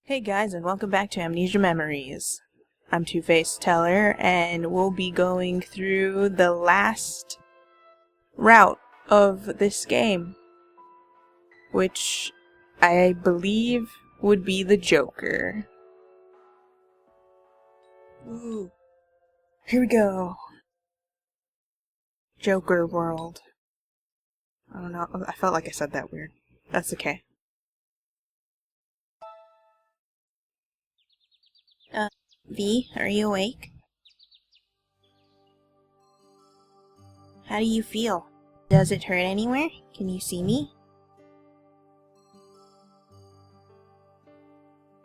Hey guys, and welcome back to Amnesia Memories. I'm Two-Faced Teller, and we'll be going through the last route of this game, which I believe would be the Joker. Ooh. Here we go. Joker world. I don't know, I felt like I said that weird. That's okay. V, are you awake? How do you feel? Does it hurt anywhere? Can you see me?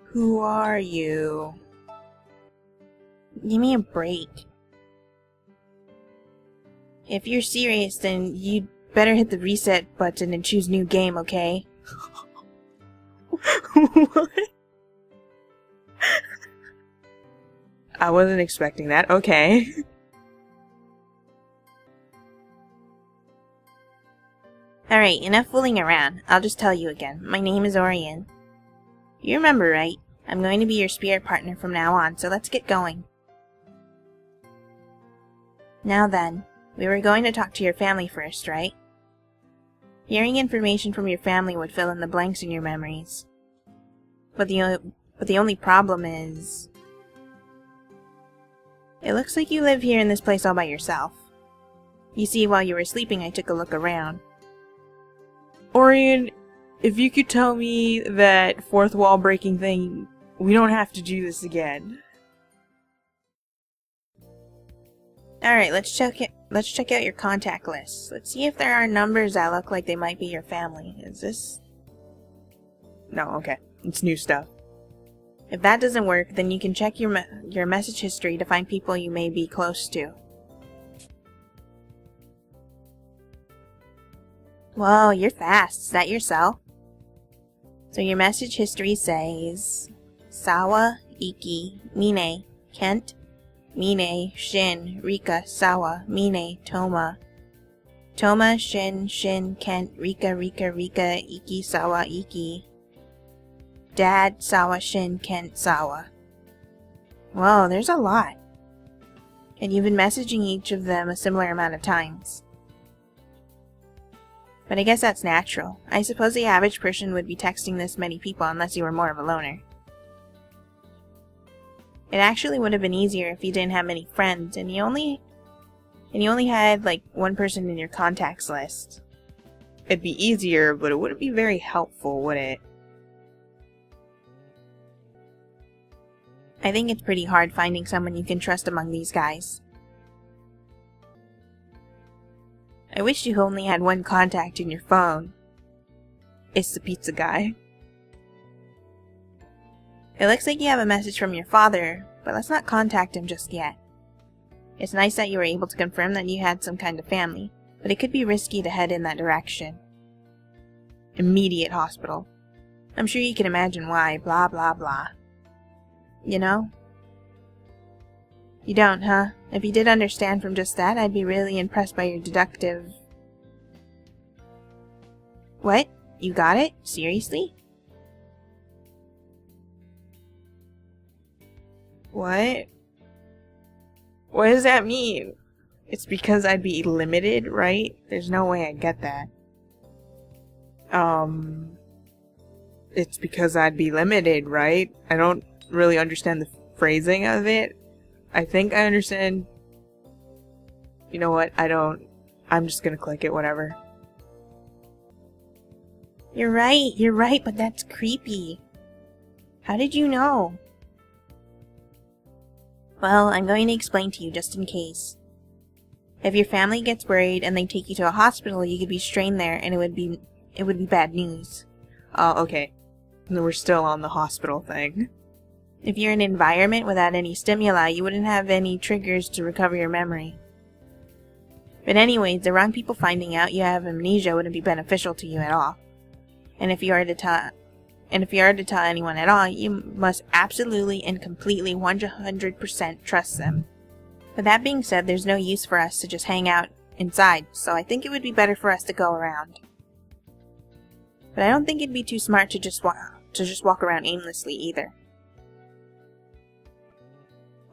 Who are you? Give me a break. If you're serious, then you'd better hit the reset button and choose new game, okay? What? I wasn't expecting that. Okay. Alright, enough fooling around. I'll just tell you again. My name is Orion. You remember, right? I'm going to be your spirit partner from now on, so let's get going. Now then, we were going to talk to your family first, right? Hearing information from your family would fill in the blanks in your memories. But the only problem is... it looks like you live here in this place all by yourself. You see, while you were sleeping, I took a look around. Orion, if you could tell me that fourth wall breaking thing, we don't have to do this again. Alright, let's check out your contact list. Let's see if there are numbers that look like they might be your family. Is this... no, okay. It's new stuff. If that doesn't work, then you can check your message history to find people you may be close to. Whoa, you're fast. Is that your cell? So your message history says... Sawa, Iki, Mine, Kent, Mine, Shin, Rika, Sawa, Mine, Toma. Toma, Shin, Kent, Rika, Iki, Sawa, Iki. Dad, Sawa, Shin, Kent, Sawa. Whoa, there's a lot. And you've been messaging each of them a similar amount of times. But I guess that's natural. I suppose the average person would be texting this many people unless you were more of a loner. It actually would have been easier if you didn't have many friends and you only had like one person in your contacts list. It'd be easier, but it wouldn't be very helpful, would it? I think it's pretty hard finding someone you can trust among these guys. I wish you only had one contact in your phone. It's the pizza guy. It looks like you have a message from your father, but let's not contact him just yet. It's nice that you were able to confirm that you had some kind of family, but it could be risky to head in that direction. Immediate hospital. I'm sure you can imagine why, blah blah blah. You know? You don't, huh? If you did understand from just that, I'd be really impressed by your deductive... What? You got it? Seriously? What? What does that mean? It's because I'd be limited, right? There's no way I'd get that. It's because I'd be limited, right? I don't really understand the phrasing of it. I think I understand. You know what? I don't. I'm just gonna click it, whatever. You're right, but that's creepy. How did you know? Well, I'm going to explain to you just in case. If your family gets worried and they take you to a hospital, you could be strained there and it would be bad news. Oh, okay. We're still on the hospital thing. If you're in an environment without any stimuli, you wouldn't have any triggers to recover your memory. But anyways, the wrong people finding out you have amnesia wouldn't be beneficial to you at all. And if you are to tell anyone at all, you must absolutely and completely 100% trust them. But that being said, there's no use for us to just hang out inside, so I think it would be better for us to go around. But I don't think it'd be too smart to just to just walk around aimlessly either.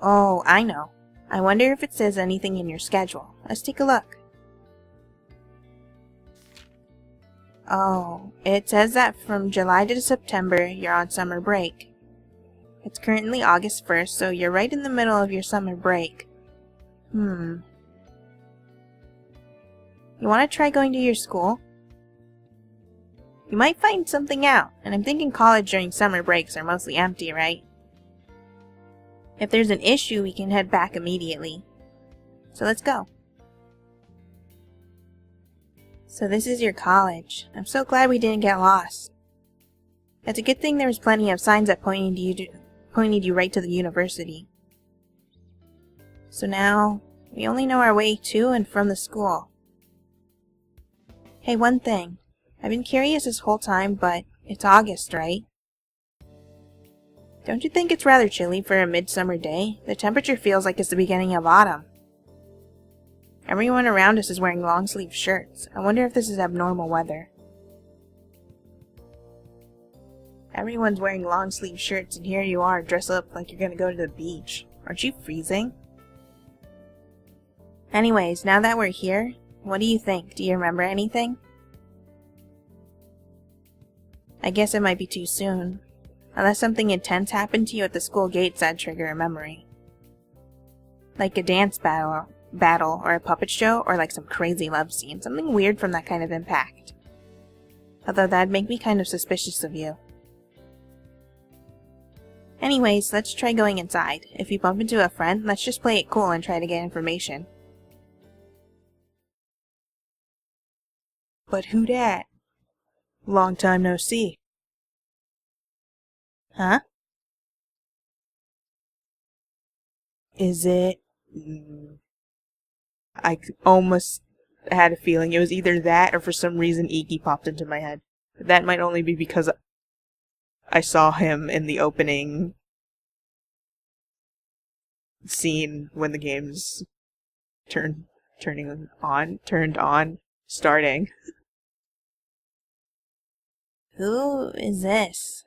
Oh, I know. I wonder if it says anything in your schedule. Let's take a look. Oh, it says that from July to September, you're on summer break. It's currently August 1st, so you're right in the middle of your summer break. You want to try going to your school? You might find something out, and I'm thinking college during summer breaks are mostly empty, right? If there's an issue, we can head back immediately. So let's go. So this is your college. I'm so glad we didn't get lost. It's a good thing there was plenty of signs that pointed you right to the university. So now, we only know our way to and from the school. Hey, one thing. I've been curious this whole time, but it's August, right? Don't you think it's rather chilly for a midsummer day? The temperature feels like it's the beginning of autumn. Everyone around us is wearing long-sleeve shirts. I wonder if this is abnormal weather. Everyone's wearing long-sleeve shirts, and here you are, dressed up like you're gonna go to the beach. Aren't you freezing? Anyways, now that we're here, what do you think? Do you remember anything? I guess it might be too soon. Unless something intense happened to you at the school gates that'd trigger a memory. Like a dance battle, or a puppet show, or like some crazy love scene. Something weird from that kind of impact. Although that'd make me kind of suspicious of you. Anyways, let's try going inside. If you bump into a friend, let's just play it cool and try to get information. But who dat? Long time no see. Huh? Is it... I almost had a feeling it was either that or for some reason Iki popped into my head. But that might only be because I saw him in the opening scene when the game's turned on, starting. Who is this?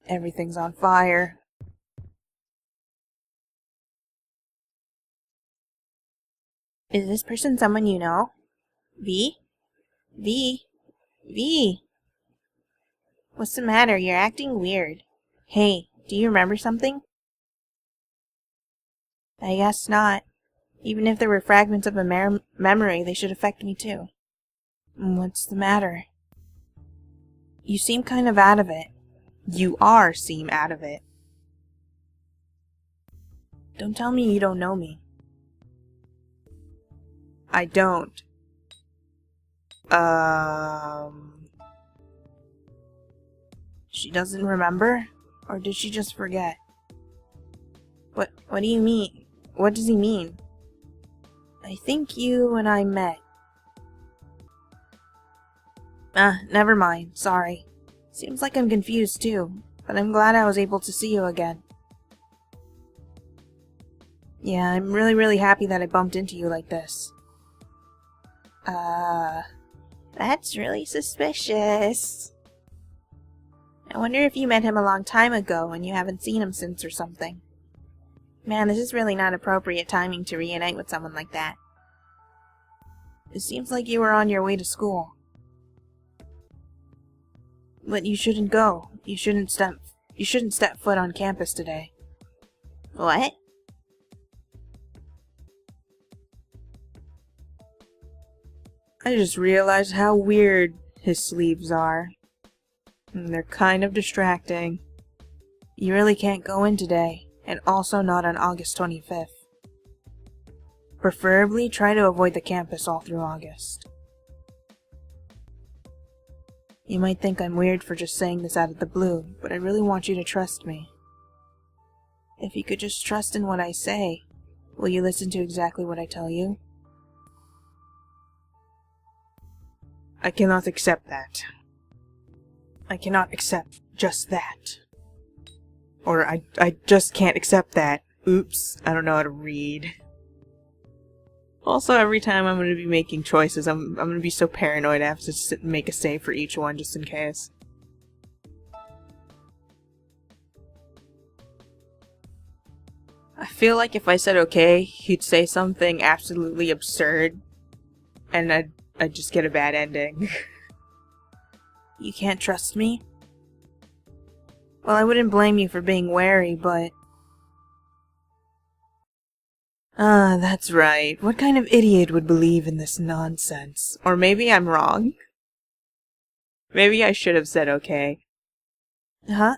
Everything's on fire. Is this person someone you know? V? V? V? What's the matter? You're acting weird. Hey, do you remember something? I guess not. Even if there were fragments of a memory, they should affect me too. What's the matter? You seem kind of out of it. You seem out of it. Don't tell me you don't know me. I don't. She doesn't remember? Or did she just forget? What do you mean? What does he mean? I think you and I met. Never mind. Sorry. Seems like I'm confused too, but I'm glad I was able to see you again. Yeah, I'm really happy that I bumped into you like this. That's really suspicious. I wonder if you met him a long time ago and you haven't seen him since or something. Man, this is really not appropriate timing to reunite with someone like that. It seems like you were on your way to school. But you shouldn't go. You shouldn't step foot on campus today. What? I just realized how weird his sleeves are. And they're kind of distracting. You really can't go in today, and also not on August 25th. Preferably try to avoid the campus all through August. You might think I'm weird for just saying this out of the blue, but I really want you to trust me. If you could just trust in what I say, will you listen to exactly what I tell you? I cannot accept that. I cannot accept just that. Or I just can't accept that. Oops, I don't know how to read. Also, every time I'm going to be making choices, I'm going to be so paranoid I have to make a save for each one just in case. I feel like if I said okay, he'd say something absolutely absurd, and I'd just get a bad ending. You can't trust me? Well, I wouldn't blame you for being wary, but... Ah, that's right. What kind of idiot would believe in this nonsense? Or maybe I'm wrong. Maybe I should have said okay. Huh?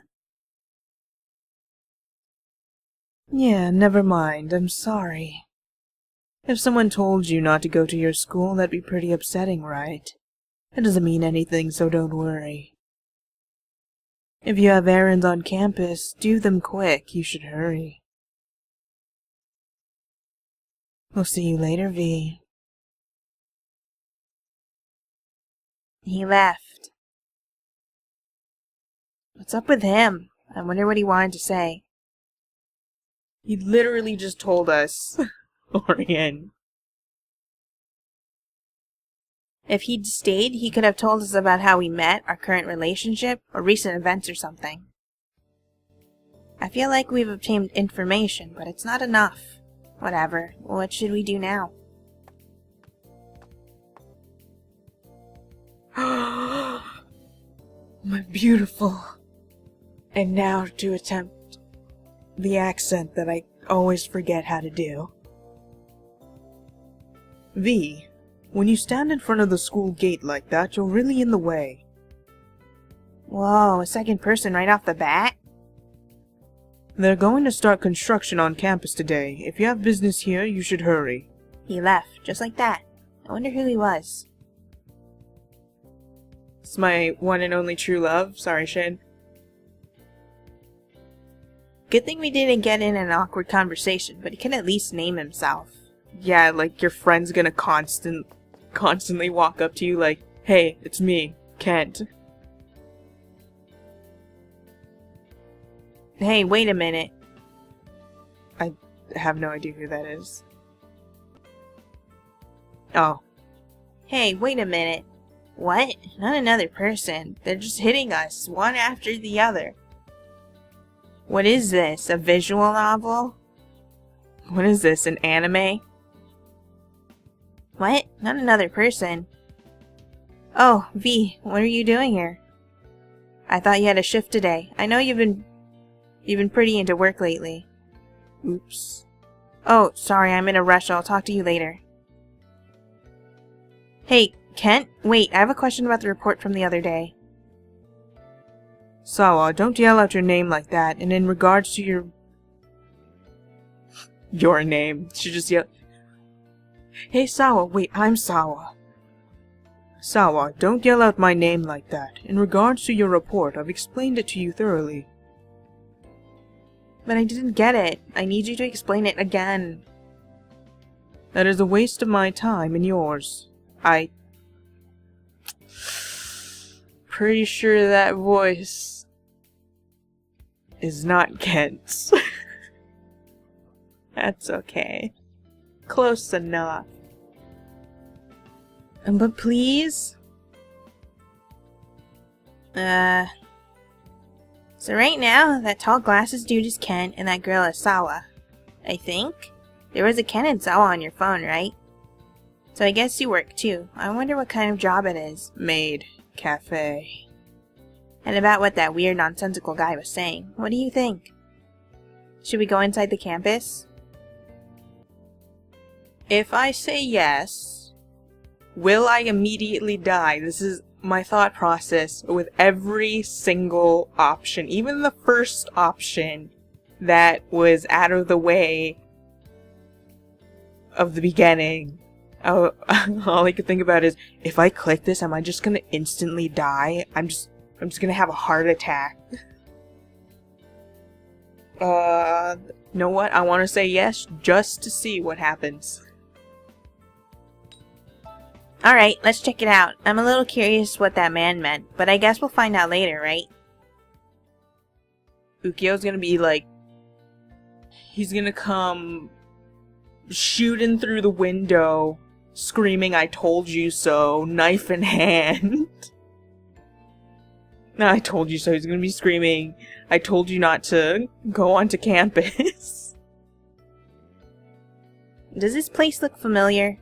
Yeah, never mind. I'm sorry. If someone told you not to go to your school, that'd be pretty upsetting, right? That doesn't mean anything, so don't worry. If you have errands on campus, do them quick. You should hurry. We'll see you later, V. He left. What's up with him? I wonder what he wanted to say. He literally just told us, Orion. If he'd stayed, he could have told us about how we met, our current relationship, or recent events or something. I feel like we've obtained information, but it's not enough. Whatever. What should we do now? My beautiful. And now to attempt the accent that I always forget how to do. V, when you stand in front of the school gate like that, you're really in the way. Whoa, a second person right off the bat? They're going to start construction on campus today. If you have business here, you should hurry. He left, just like that. I wonder who he was. It's my one and only true love. Sorry, Shin. Good thing we didn't get in an awkward conversation, but he can at least name himself. Yeah, like your friend's gonna constantly walk up to you like, hey, it's me, Kent. Hey, wait a minute. I have no idea who that is. Oh. Hey, wait a minute. What? Not another person. They're just hitting us, one after the other. What is this? A visual novel? What is this, an anime? What? Not another person. Oh, V, what are you doing here? I thought you had a shift today. I know you've been pretty into work lately. Oops. Oh, sorry, I'm in a rush. I'll talk to you later. Hey, Kent? Wait, I have a question about the report from the other day. Sawa, don't yell out your name like that, and in regards to your name. She just yelled. Hey, Sawa, wait, I'm Sawa. Sawa, don't yell out my name like that. In regards to your report, I've explained it to you thoroughly. But I didn't get it. I need you to explain it again. That is a waste of my time and yours. Pretty sure that voice is not Kent's. That's okay. Close enough. But please? So right now, that tall glasses dude is Ken and that girl is Sawa. I think? There was a Ken and Sawa on your phone, right? So I guess you work too. I wonder what kind of job it is. Maid. Cafe. And about what that weird nonsensical guy was saying. What do you think? Should we go inside the campus? If I say yes, will I immediately die? This is my thought process with every single option. Even the first option that was out of the way of the beginning. All I could think about is, if I click this, am I just gonna instantly die? I'm just gonna have a heart attack. Know what? I want to say yes, just to see what happens. Alright, let's check it out. I'm a little curious what that man meant, but I guess we'll find out later, right? Ukyo's gonna be like... He's gonna come shooting through the window, screaming, "I told you so," knife in hand. No, "I told you so." He's gonna be screaming, "I told you not to go onto campus." Does this place look familiar?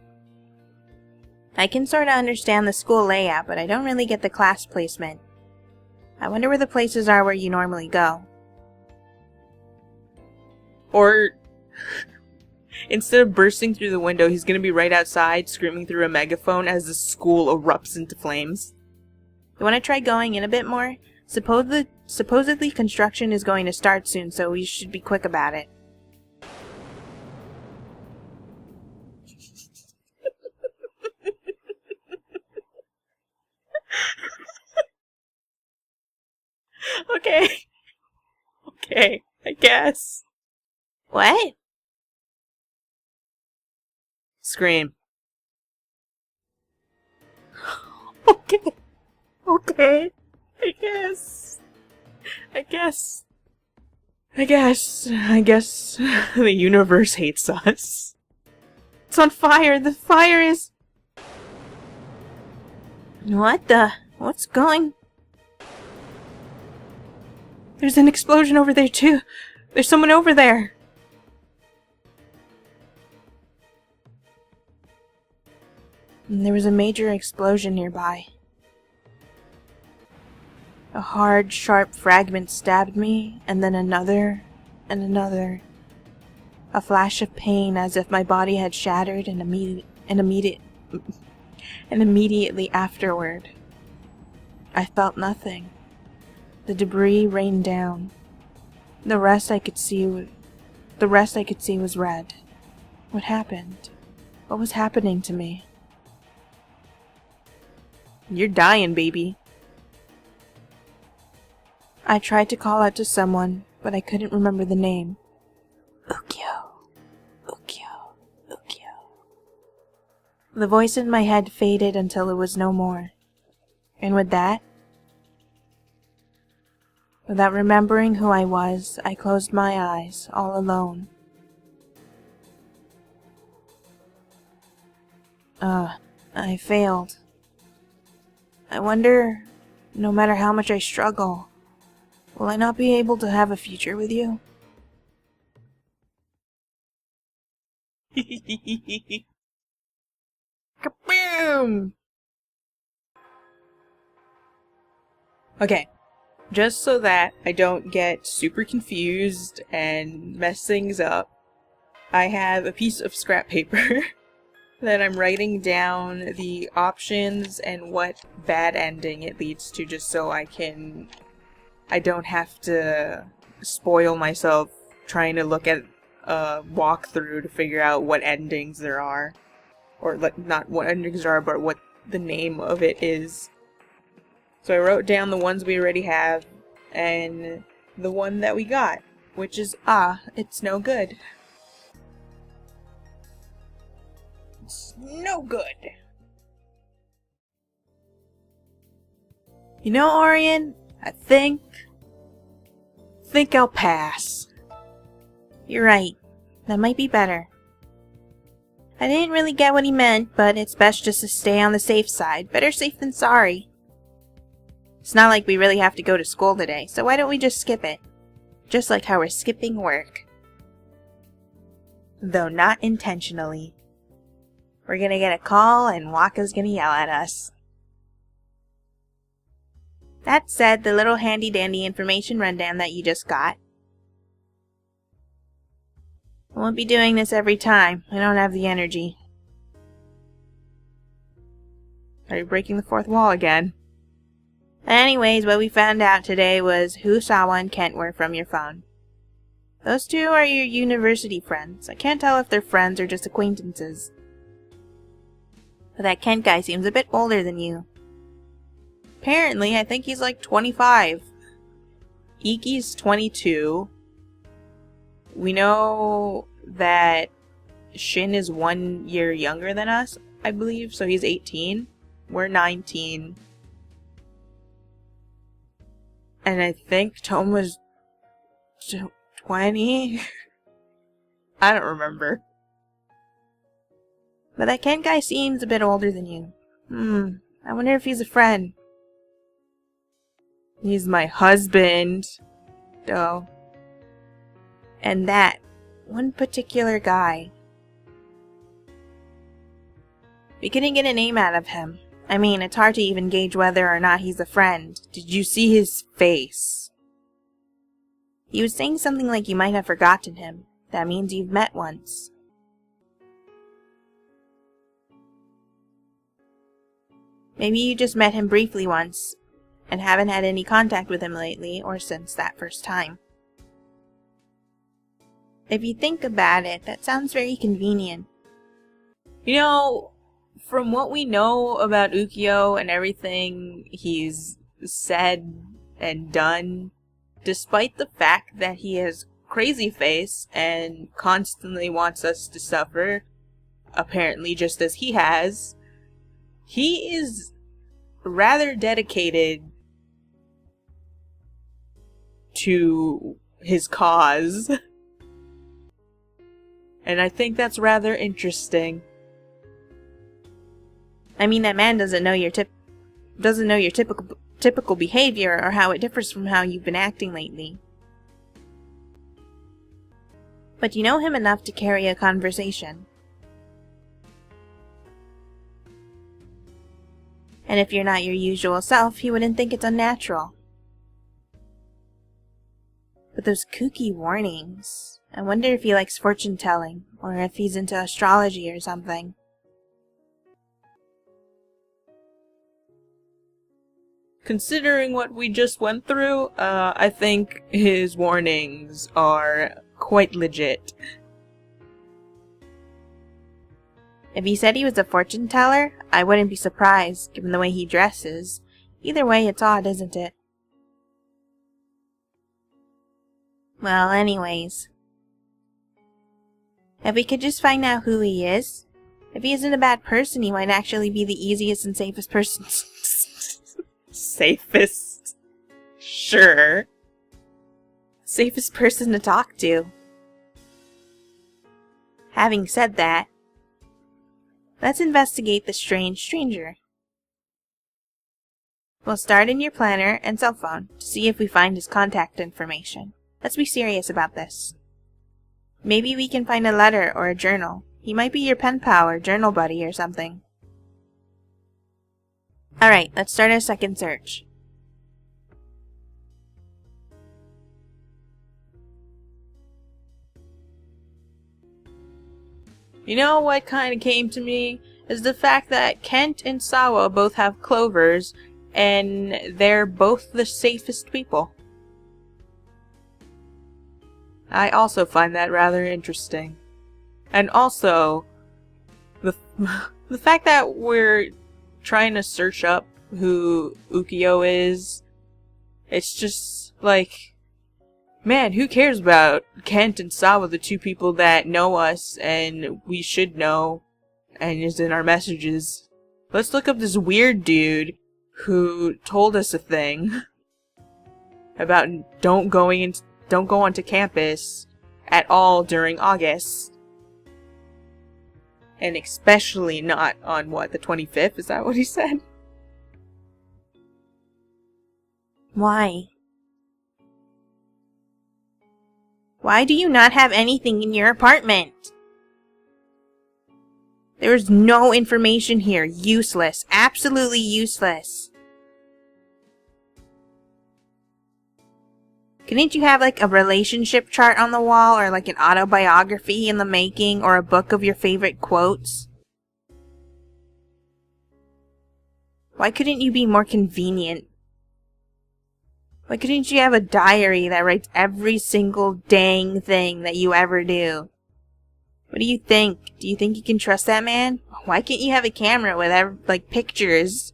I can sort of understand the school layout, but I don't really get the class placement. I wonder where the places are where you normally go. Or, instead of bursting through the window, he's gonna be right outside screaming through a megaphone as the school erupts into flames. You want to try going in a bit more? Supposedly construction is going to start soon, so we should be quick about it. Okay. Okay, I guess. What? Scream. Okay. Okay. I guess the universe hates us. It's on fire. The fire is... What's going? There's an explosion over there too. There's someone over there. And there was a major explosion nearby. A hard, sharp fragment stabbed me, and then another, and another. A flash of pain as if my body had shattered, and immediately afterward, I felt nothing. The debris rained down. The rest I could see was red. What happened? What was happening to me? You're dying, baby. I tried to call out to someone, but I couldn't remember the name. Ukyo. Ukyo. Ukyo. The voice in my head faded until it was no more. And with that, without remembering who I was, I closed my eyes, all alone. I failed. I wonder, no matter how much I struggle, will I not be able to have a future with you? Kaboom! Okay, just so that I don't get super confused and mess things up, I have a piece of scrap paper that I'm writing down the options and what bad ending it leads to, just so I don't have to spoil myself trying to look at a walkthrough to figure out what endings there are. Or not what endings there are, but what the name of it is. So I wrote down the ones we already have, and the one that we got, which is, it's no good. It's no good. You know, Orion, I think I'll pass. You're right. That might be better. I didn't really get what he meant, but it's best just to stay on the safe side. Better safe than sorry. It's not like we really have to go to school today, so why don't we just skip it? Just like how we're skipping work. Though not intentionally. We're gonna get a call and Waka's gonna yell at us. That said, the little handy-dandy information rundown that you just got. I won't be doing this every time. I don't have the energy. Are you breaking the fourth wall again? Anyways, what we found out today was who Sawa and Kent were from your phone. Those two are your university friends. I can't tell if they're friends or just acquaintances. But that Kent guy seems a bit older than you. Apparently, I think he's like 25. Iki's 22. We know that Shin is 1 year younger than us, I believe, so he's 18. We're 19. And I think Toma's 20? I don't remember. But that Kent guy seems a bit older than you. I wonder if he's a friend. He's my husband, though. And that one particular guy. We couldn't get a name out of him. I mean, it's hard to even gauge whether or not he's a friend. Did you see his face? He was saying something like you might have forgotten him. That means you've met once. Maybe you just met him briefly once, and haven't had any contact with him lately or since that first time. If you think about it, that sounds very convenient. You know, from what we know about Ukyo and everything he's said and done, despite the fact that he has crazy face and constantly wants us to suffer, apparently just as he has, he is rather dedicated to his cause. And I think that's rather interesting. I mean, that man doesn't know your typical behavior or how it differs from how you've been acting lately. But you know him enough to carry a conversation. And if you're not your usual self, he wouldn't think it's unnatural. But those kooky warnings. I wonder if he likes fortune telling, or if he's into astrology or something. Considering what we just went through, I think his warnings are quite legit. If he said he was a fortune teller, I wouldn't be surprised, given the way he dresses. Either way, it's odd, isn't it? Well, anyways. If we could just find out who he is. If he isn't a bad person, he might actually be the easiest and safest person. Safest? Sure. Safest person to talk to. Having said that, let's investigate the strange stranger. We'll start in your planner and cell phone to see if we find his contact information. Let's be serious about this. Maybe we can find a letter or a journal. He might be your pen pal or journal buddy or something. Alright, let's start our second search. You know what kind of came to me? Is the fact that Kent and Sawa both have clovers, and they're both the safest people. I also find that rather interesting. And also, the fact that we're trying to search up who Ukyo is, it's just like, man, who cares about Kent and Sawa, the two people that know us and we should know and is in our messages. Let's look up this weird dude who told us a thing about don't go onto campus at all during August. And especially not on, what, the 25th? Is that what he said? Why? Why do you not have anything in your apartment? There's no information here. Useless. Absolutely useless. Couldn't you have like a relationship chart on the wall, or like an autobiography in the making, or a book of your favorite quotes? Why couldn't you be more convenient? Why couldn't you have a diary that writes every single dang thing that you ever do? What do you think? Do you think you can trust that man? Why can't you have a camera with like pictures?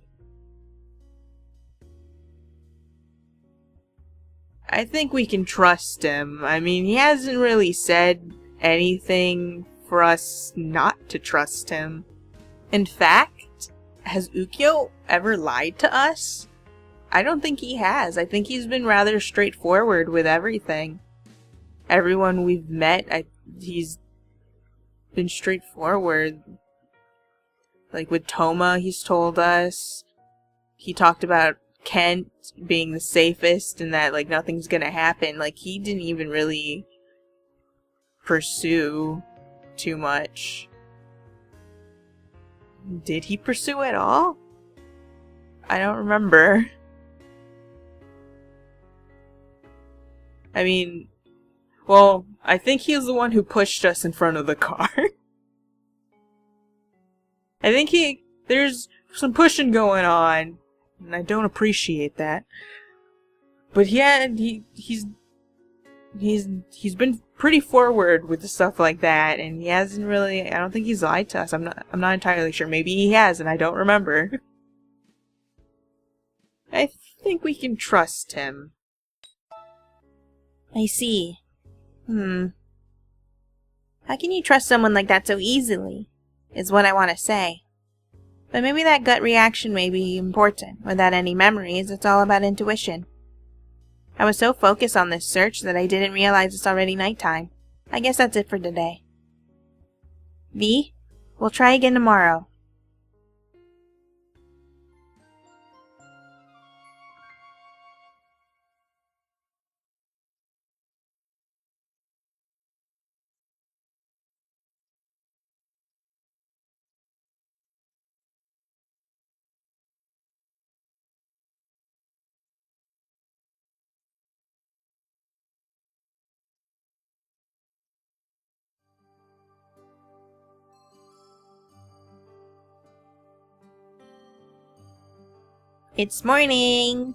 I think we can trust him. I mean, he hasn't really said anything for us not to trust him. In fact, has Ukyo ever lied to us? I don't think he has. I think he's been rather straightforward with everything. Everyone we've met, he's been straightforward. Like with Toma, he's told us. He talked about Kent being the safest and that, like, nothing's gonna happen. Like, he didn't even really pursue too much. Did he pursue at all? I don't remember. I mean, well, I think he was the one who pushed us in front of the car. I think there's some pushing going on, and I don't appreciate that. But yeah, he's been pretty forward with stuff like that, and he hasn't really. I don't think he's lied to us. I'm not entirely sure. Maybe he has, and I don't remember. I think we can trust him. I see. How can you trust someone like that so easily? Is what I want to say. But maybe that gut reaction may be important. Without any memories, it's all about intuition. I was so focused on this search that I didn't realize it's already nighttime. I guess that's it for today. V, we'll try again tomorrow. It's morning!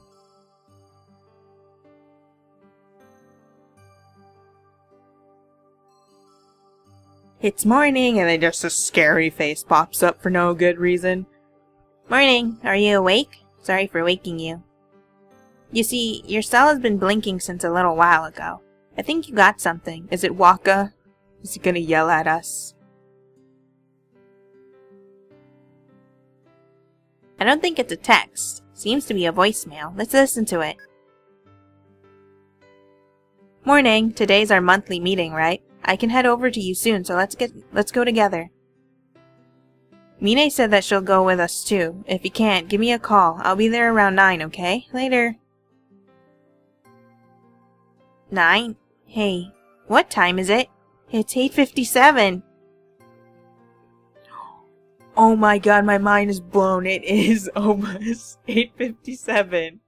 It's morning, and then just a scary face pops up for no good reason. Morning! Are you awake? Sorry for waking you. You see, your cell has been blinking since a little while ago. I think you got something. Is it Waka? Is he gonna yell at us? I don't think it's a text. Seems to be a voicemail. Let's listen to it. Morning. Today's our monthly meeting, right? I can head over to you soon, so let's go together. Mine said that she'll go with us too. If you can't, give me a call. I'll be there around 9, okay? Later. 9? Hey, what time is it? It's 8:57. Oh my god, my mind is blown. It is almost 8:57.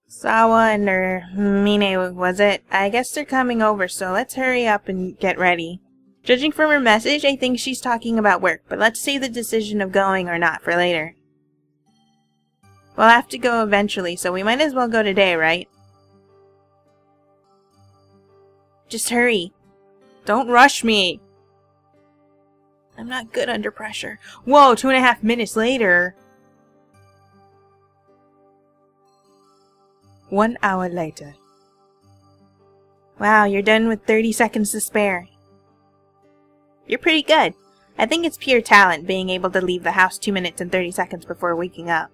Sawa and Mine, was it? I guess they're coming over, so let's hurry up and get ready. Judging from her message, I think she's talking about work, but let's save the decision of going or not for later. We'll have to go eventually, so we might as well go today, right? Just hurry. Don't rush me. I'm not good under pressure. Whoa, 2.5 minutes later. 1 hour later. Wow, you're done with 30 seconds to spare. You're pretty good. I think it's pure talent being able to leave the house 2 minutes and 30 seconds before waking up.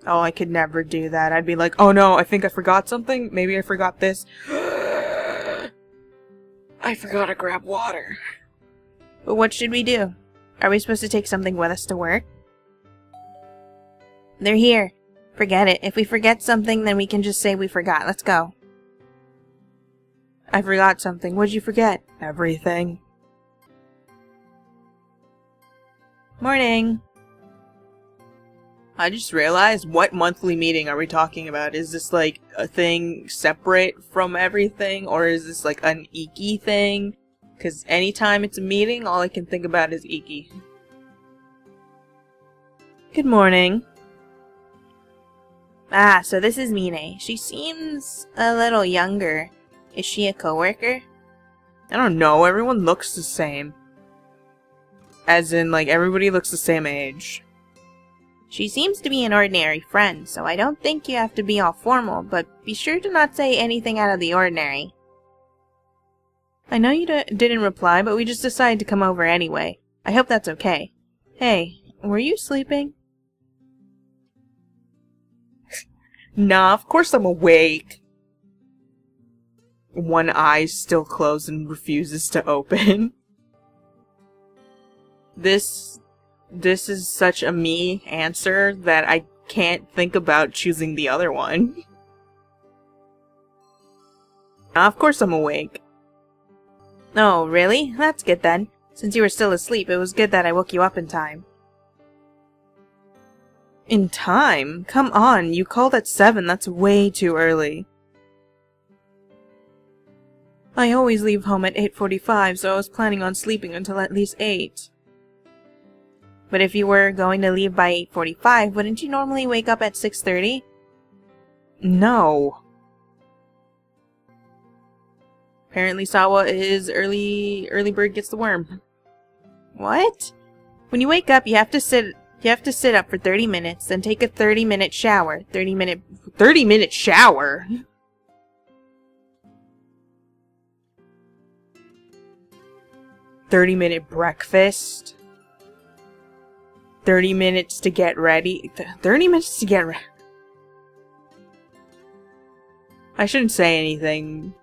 Oh, I could never do that. I'd be like, oh no, I think I forgot something. Maybe I forgot this. I forgot to grab water. But what should we do? Are we supposed to take something with us to work? They're here. Forget it. If we forget something, then we can just say we forgot. Let's go. I forgot something. What'd you forget? Everything. Morning. I just realized, what monthly meeting are we talking about? Is this like a thing separate from everything? Or is this like an Iki thing? Because anytime it's a meeting, all I can think about is Iki. Good morning. Ah, so this is Mine. She seems a little younger. Is she a coworker? I don't know, everyone looks the same. As in, like, everybody looks the same age. She seems to be an ordinary friend, so I don't think you have to be all formal, but be sure to not say anything out of the ordinary. I know you didn't reply, but we just decided to come over anyway. I hope that's okay. Hey, were you sleeping? Nah, of course I'm awake. One eye still closed and refuses to open. This is such a me answer that I can't think about choosing the other one. Of course I'm awake. Oh, really? That's good then. Since you were still asleep, it was good that I woke you up in time. In time? Come on, you called at 7, that's way too early. I always leave home at 8:45, so I was planning on sleeping until at least 8. But if you were going to leave by 8:45, wouldn't you normally wake up at 6:30? No. Apparently Sawa is early bird gets the worm. What? When you wake up, you have to sit up for 30 minutes, then take a 30-minute shower. 30-minute shower? 30-minute breakfast? 30 minutes to get ready? 30 minutes to get ready? I shouldn't say anything.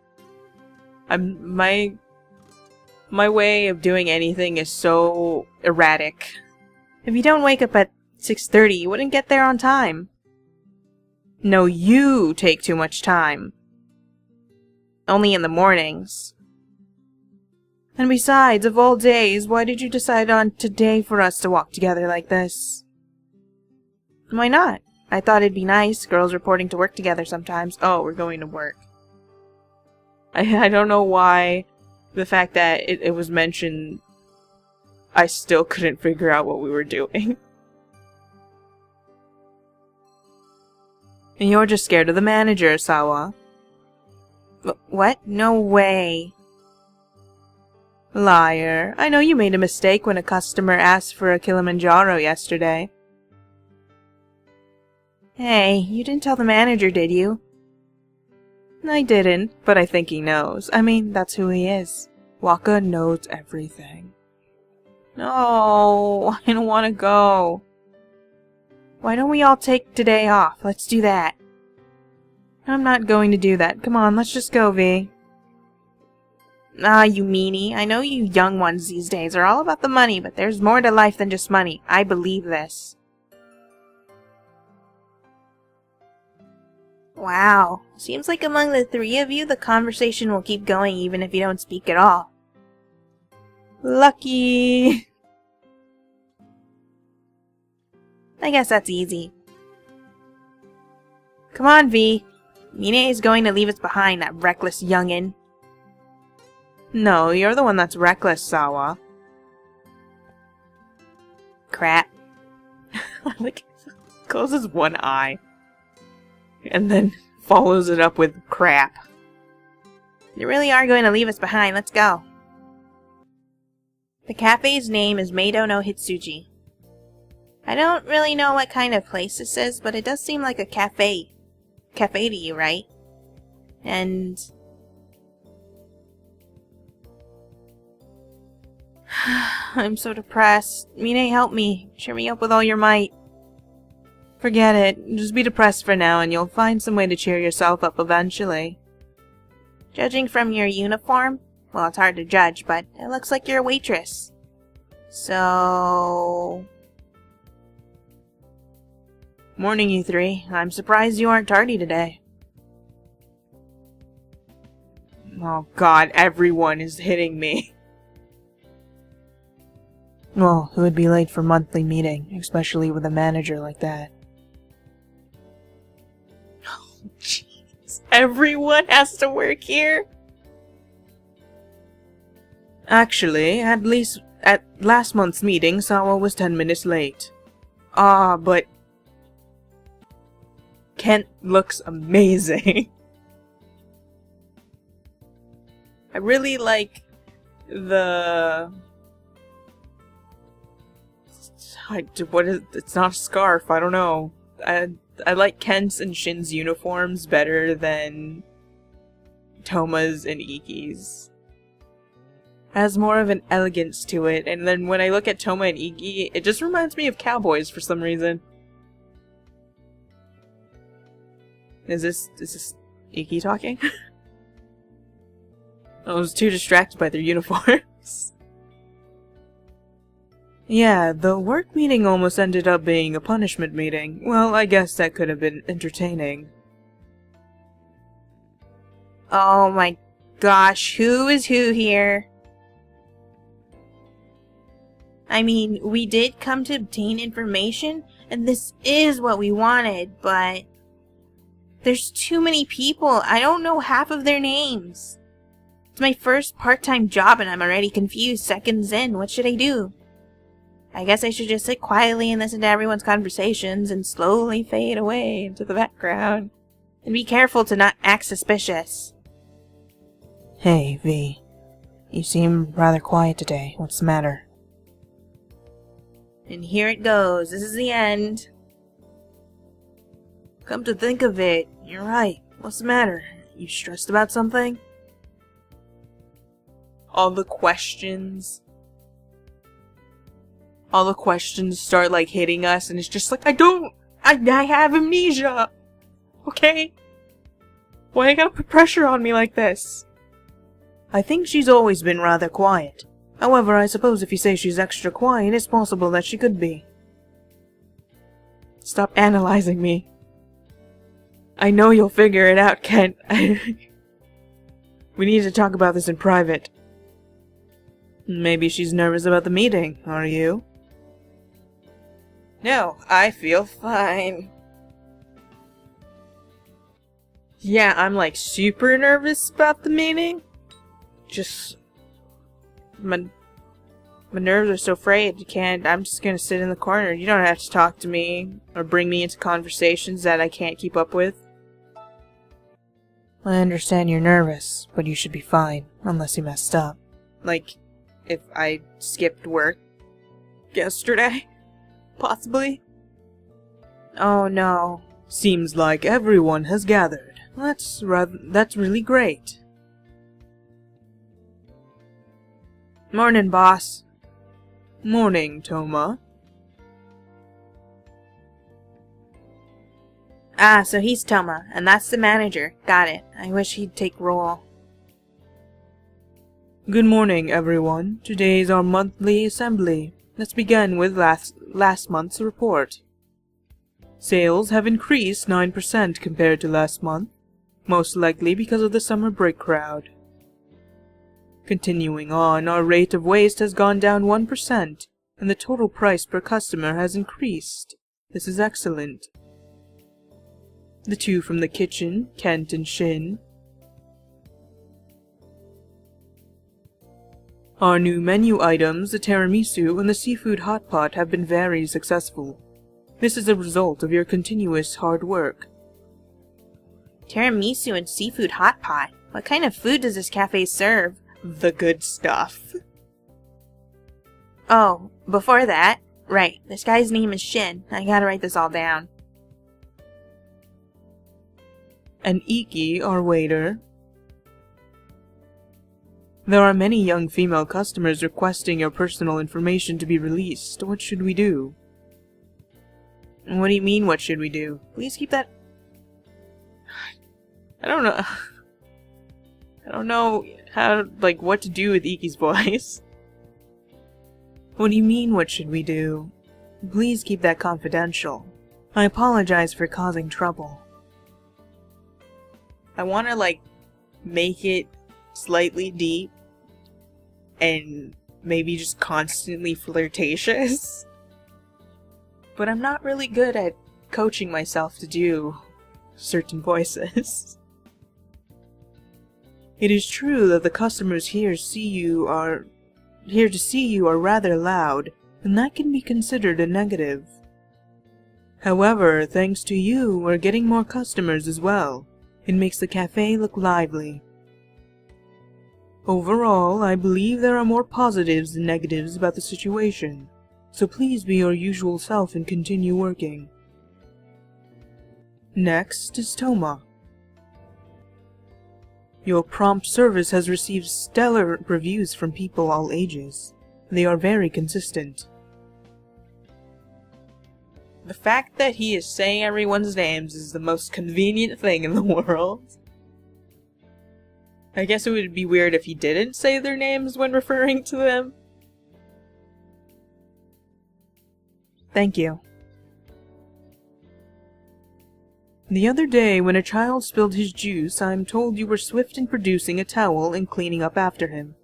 My way of doing anything is so erratic. If you don't wake up at 6:30, you wouldn't get there on time. No, you take too much time. Only in the mornings. And besides, of all days, why did you decide on today for us to walk together like this? Why not? I thought it'd be nice, girls reporting to work together sometimes. Oh, we're going to work. I don't know why the fact that it was mentioned, I still couldn't figure out what we were doing. And you're just scared of the manager, Sawa. What? No way. Liar. I know you made a mistake when a customer asked for a Kilimanjaro yesterday. Hey, you didn't tell the manager, did you? I didn't, but I think he knows. I mean, that's who he is. Waka knows everything. No, I don't want to go. Why don't we all take today off? Let's do that. I'm not going to do that. Come on, let's just go, V. Ah, you meanie. I know you young ones these days are all about the money, but there's more to life than just money. I believe this. Wow. Seems like among the three of you, the conversation will keep going even if you don't speak at all. Lucky! I guess that's easy. Come on, V. Mine is going to leave us behind, that reckless youngin'. No, you're the one that's reckless, Sawa. Crap. Like, closes one eye. And then follows it up with crap. You really are going to leave us behind. Let's go. The cafe's name is Meido no Hitsuji. I don't really know what kind of place this is, but it does seem like a cafe. Cafe to you, right? And... I'm so depressed. Mine, help me. Cheer me up with all your might. Forget it. Just be depressed for now and you'll find some way to cheer yourself up eventually. Judging from your uniform, well, it's hard to judge, but it looks like you're a waitress. So... Morning, you three. I'm surprised you aren't tardy today. Oh god, everyone is hitting me. Well, who would be late for monthly meeting, especially with a manager like that? Oh, jeez. Everyone has to work here? Actually, at last month's meeting, Sawa was 10 minutes late. Ah, but... Kent looks amazing. I really like the... It's not a scarf, I don't know. I like Kent's and Shin's uniforms better than Toma's and Iki's. It has more of an elegance to it, and then when I look at Toma and Iki, it just reminds me of cowboys for some reason. Is this Iki talking? I was too distracted by their uniforms. Yeah, the work meeting almost ended up being a punishment meeting. Well, I guess that could have been entertaining. Oh my gosh, who is who here? I mean, we did come to obtain information, and this is what we wanted, but there's too many people. I don't know half of their names. It's my first part-time job and I'm already confused seconds in. What should I do? I guess I should just sit quietly and listen to everyone's conversations and slowly fade away into the background. And be careful to not act suspicious. Hey, V. You seem rather quiet today. What's the matter? And here it goes. This is the end. Come to think of it, you're right. What's the matter? You stressed about something? All the questions start like hitting us, and it's just like, I have amnesia. Okay? Why you gotta put pressure on me like this? I think she's always been rather quiet. However, I suppose if you say she's extra quiet, it's possible that she could be. Stop analyzing me. I know you'll figure it out, Kent. We need to talk about this in private. Maybe she's nervous about the meeting, are you? No, I feel fine. Yeah, I'm like super nervous about the meeting. Just my nerves are so frayed. I'm just gonna sit in the corner. You don't have to talk to me or bring me into conversations that I can't keep up with. I understand you're nervous, but you should be fine, unless you messed up. Like, if I skipped work yesterday? Possibly? Oh no. Seems like everyone has gathered. That's really great. Morning, boss. Morning, Toma. Ah, so he's Toma, and that's the manager. Got it. I wish he'd take roll. Good morning, everyone. Today is our monthly assembly. Let's begin with last month's report. Sales have increased 9% compared to last month, most likely because of the summer break crowd. Continuing on, our rate of waste has gone down 1%, and the total price per customer has increased. This is excellent. The two from the kitchen, Kent and Shin. Our new menu items, the tiramisu and the seafood hot pot, have been very successful. This is a result of your continuous hard work. Tiramisu and seafood hot pot? What kind of food does this cafe serve? The good stuff. Oh, before that, right, this guy's name is Shin. I gotta write this all down. And Iki, our waiter. There are many young female customers requesting your personal information to be released. What should we do? What do you mean, what should we do? Please keep that... I don't know. I don't know how, like, what to do with Iki's voice. What do you mean, what should we do? Please keep that confidential. I apologize for causing trouble. I want to, like, make it slightly deep and maybe just constantly flirtatious. But I'm not really good at coaching myself to do certain voices. It is true that the customers here to see you are rather loud, and that can be considered a negative. However, thanks to you, we're getting more customers as well. It makes the cafe look lively. Overall, I believe there are more positives than negatives about the situation, so please be your usual self and continue working. Next is Toma. Your prompt service has received stellar reviews from people all ages. They are very consistent. The fact that he is saying everyone's names is the most convenient thing in the world. I guess it would be weird if he didn't say their names when referring to them. Thank you. The other day, when a child spilled his juice, I'm told you were swift in producing a towel and cleaning up after him.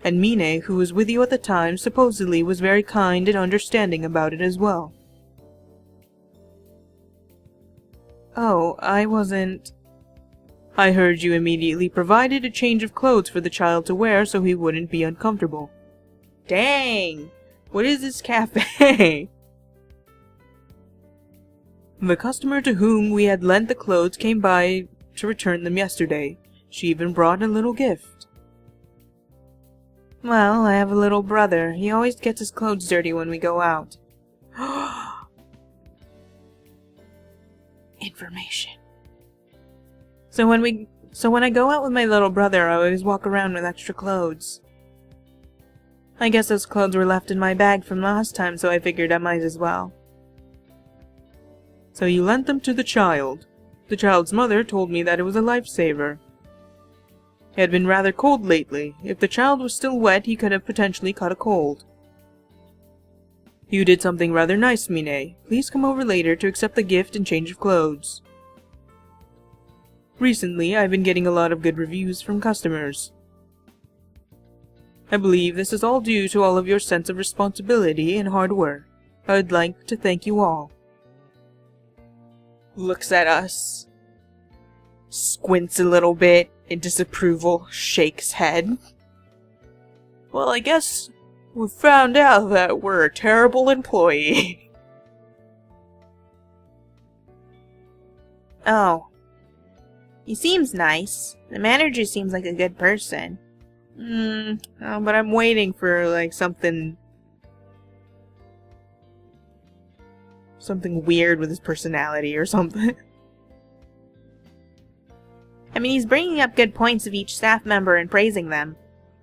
And Mine, who was with you at the time, supposedly was very kind and understanding about it as well. Oh, I wasn't... I heard you immediately provided a change of clothes for the child to wear so he wouldn't be uncomfortable. Dang! What is this cafe? The customer to whom we had lent the clothes came by to return them yesterday. She even brought a little gift. Well, I have a little brother. He always gets his clothes dirty when we go out. Information. So when I go out with my little brother, I always walk around with extra clothes. I guess those clothes were left in my bag from last time, so I figured I might as well. So you lent them to the child. The child's mother told me that it was a lifesaver. It had been rather cold lately. If the child was still wet, he could have potentially caught a cold. You did something rather nice, Mine. Please come over later to accept the gift and change of clothes. Recently, I've been getting a lot of good reviews from customers. I believe this is all due to all of your sense of responsibility and hard work. I would like to thank you all. Looks at us, squints a little bit in disapproval, shakes head. Well, I guess we found out that we're a terrible employee. Oh. He seems nice. The manager seems like a good person. But I'm waiting for, like, something weird with his personality or something. I mean, he's bringing up good points of each staff member and praising them.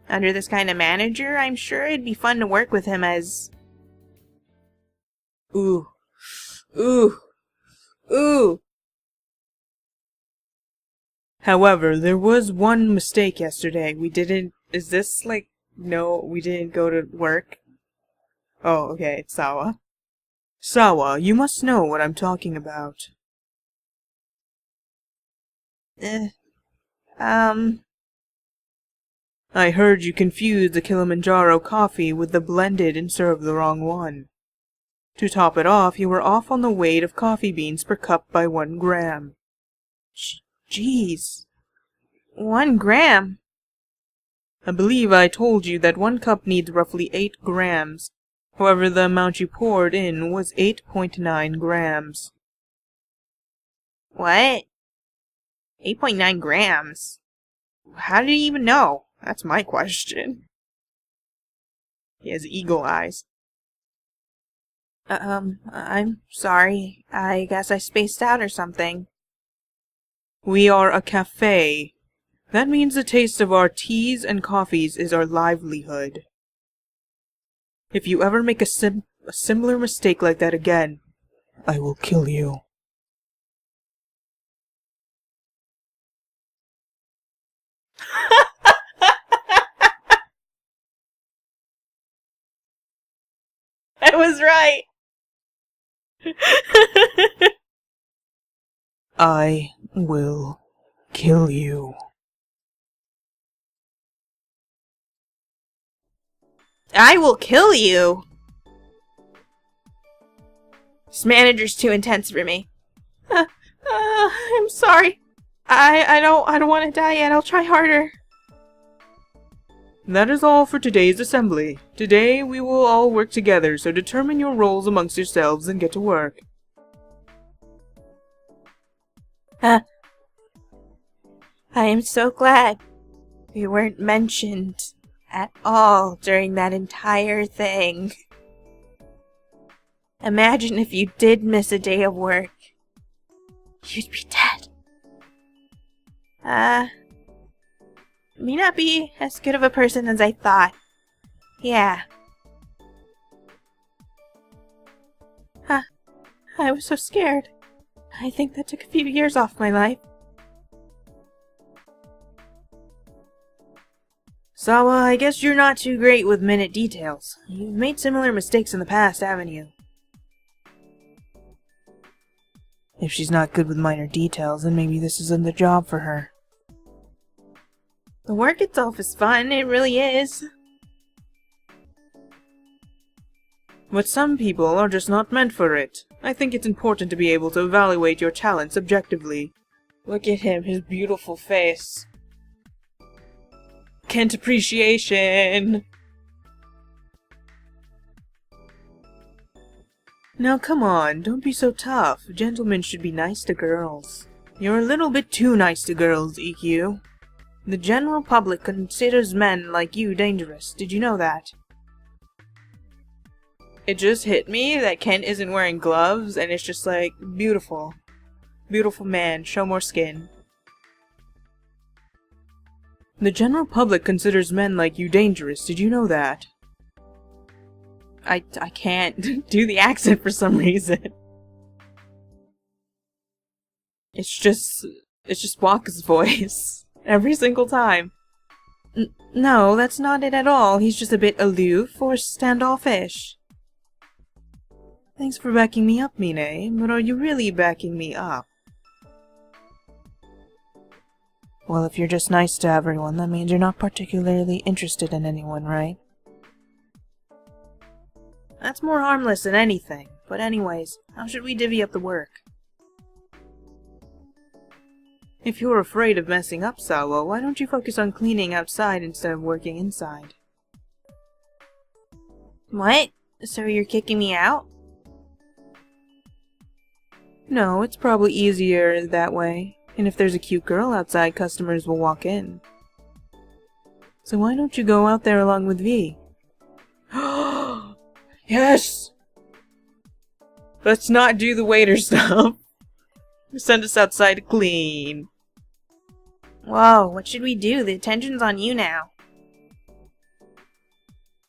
Under this kind of manager, I'm sure it'd be fun to work with him as... Ooh. Ooh. Ooh. However, there was one mistake yesterday. We didn't... Is this, like... No, we didn't go to work? Oh, okay, it's Sawa. Sawa, you must know what I'm talking about. I heard you confused the Kilimanjaro coffee with the blended and served the wrong one. To top it off, you were off on the weight of coffee beans per cup by 1 gram. Jeez. 1 gram? I believe I told you that 1 cup needs roughly 8 grams. However, the amount you poured in was 8.9 grams. What? 8.9 grams? How did he even know? That's my question. He has eagle eyes. I'm sorry. I guess I spaced out or something. We are a cafe. That means the taste of our teas and coffees is our livelihood. If you ever make a similar mistake like that again, I will kill you. I was right. I will kill you. I will kill you! This manager's too intense for me. I'm sorry. I don't want to die yet. I'll try harder. That is all for today's assembly. Today we will all work together, so determine your roles amongst yourselves and get to work. I am so glad we weren't mentioned at all during that entire thing. Imagine if you did miss a day of work. You'd be dead. May not be as good of a person as I thought. Yeah. I was so scared. I think that took a few years off my life. Sawa, I guess you're not too great with minute details. You've made similar mistakes in the past, haven't you? If she's not good with minor details, then maybe this isn't the job for her. The work itself is fun, it really is. But some people are just not meant for it. I think it's important to be able to evaluate your talents objectively. Look at him, his beautiful face. Kent appreciation! Now come on, don't be so tough. Gentlemen should be nice to girls. You're a little bit too nice to girls, Ukyo. The general public considers men like you dangerous. Did you know that? It just hit me that Kent isn't wearing gloves, and it's just like, beautiful. Beautiful man, show more skin. The general public considers men like you dangerous. Did you know that? I can't do the accent for some reason. It's just Waka's voice. Every single time. No, that's not it at all. He's just a bit aloof or standoffish. Thanks for backing me up, Mine, but are you really backing me up? Well, if you're just nice to everyone, that means you're not particularly interested in anyone, right? That's more harmless than anything. But anyways, how should we divvy up the work? If you're afraid of messing up, Sawa, why don't you focus on cleaning outside instead of working inside? What? So you're kicking me out? No, it's probably easier that way. And if there's a cute girl outside, customers will walk in. So why don't you go out there along with V? Yes! Let's not do the waiter stuff. Send us outside to clean. Whoa, what should we do? The attention's on you now.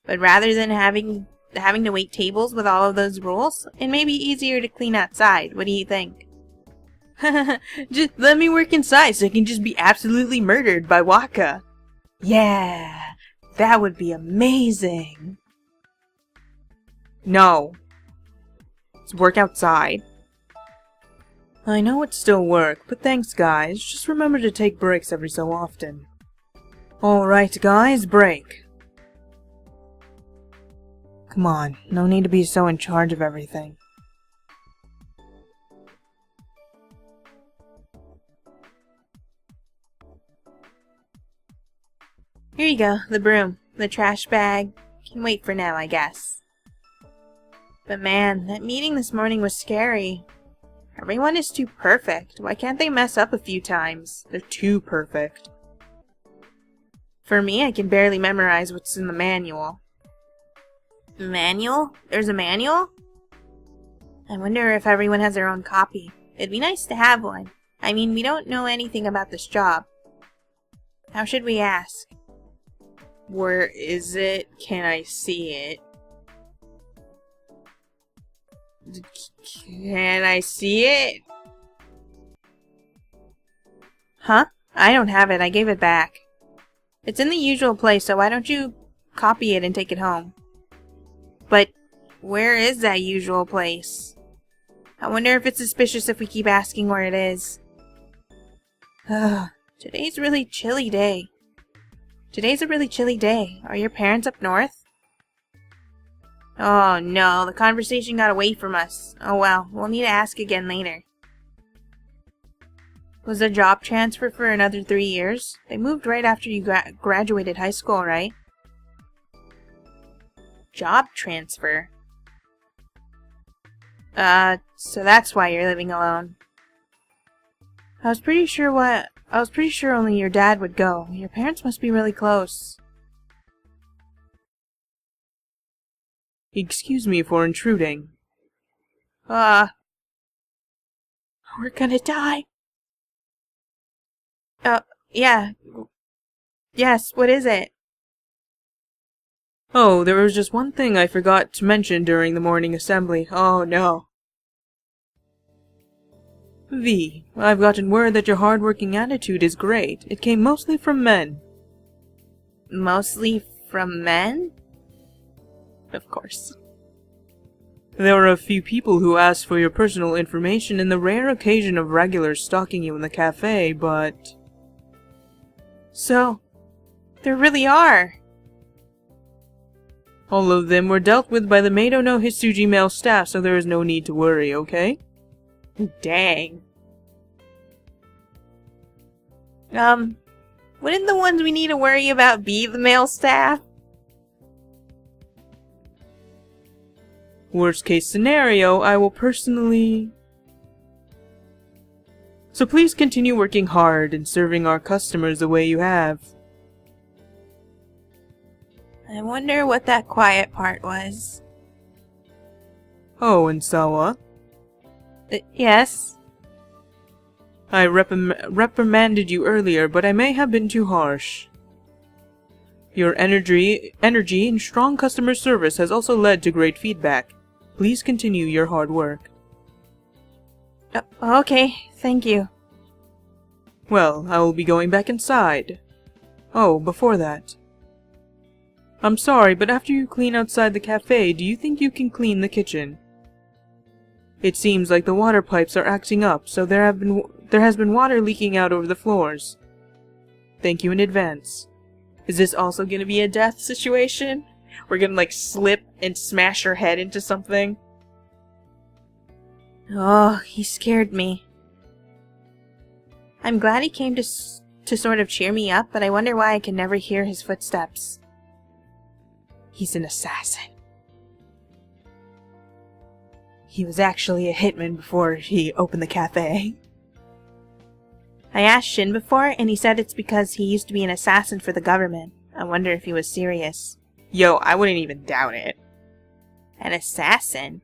But rather than having to wait tables with all of those rules, it may be easier to clean outside. What do you think? Just let me work inside so I can just be absolutely murdered by Waka. Yeah, that would be amazing. No. Let's work outside. I know it's still work, but thanks guys. Just remember to take breaks every so often. Alright guys, break. Come on, no need to be so in charge of everything. Here you go, the broom. The trash bag can wait for now, I guess. But man, that meeting this morning was scary. Everyone is too perfect. Why can't they mess up a few times? They're too perfect. For me, I can barely memorize what's in the manual. The manual? There's a manual? I wonder if everyone has their own copy. It'd be nice to have one. I mean, we don't know anything about this job. How should we ask? Where is it? Can I see it? Can I see it? Huh? I don't have it. I gave it back. It's in the usual place, so why don't you copy it and take it home? But where is that usual place? I wonder if it's suspicious if we keep asking where it is. Today's a really chilly day. Are your parents up north? Oh no, the conversation got away from us. Oh well, we'll need to ask again later. Was there job transfer for another 3 years? They moved right after you graduated high school, right? Job transfer? So that's why you're living alone. I was pretty sure only your dad would go. Your parents must be really close. Excuse me for intruding. We're gonna die. Yeah. Yes, what is it? Oh, there was just one thing I forgot to mention during the morning assembly. Oh no. V, I've gotten word that your hard-working attitude is great. It came mostly from men. mostly from men? Of course. There are a few people who ask for your personal information in the rare occasion of regulars stalking you in the cafe, but... So, there really are. All of them were dealt with by the Meido no Hitsuji male staff, so there is no need to worry, okay? Dang. Wouldn't the ones we need to worry about be the male staff? Worst case scenario, I will personally... So please continue working hard and serving our customers the way you have. I wonder what that quiet part was. Oh, and Sawa? Yes? I reprimanded you earlier, but I may have been too harsh. Your energy and strong customer service has also led to great feedback. Please continue your hard work. Okay, thank you. Well, I will be going back inside. Oh, before that. I'm sorry, but after you clean outside the cafe, do you think you can clean the kitchen? It seems like the water pipes are acting up, so there has been water leaking out over the floors. Thank you in advance. Is this also gonna be a death situation? We're gonna like slip and smash her head into something? Oh, he scared me. I'm glad he came to sort of cheer me up, but I wonder why I can never hear his footsteps. He's an assassin. He was actually a hitman before he opened the cafe. I asked Shin before, and he said it's because he used to be an assassin for the government. I wonder if he was serious. Yo, I wouldn't even doubt it. An assassin?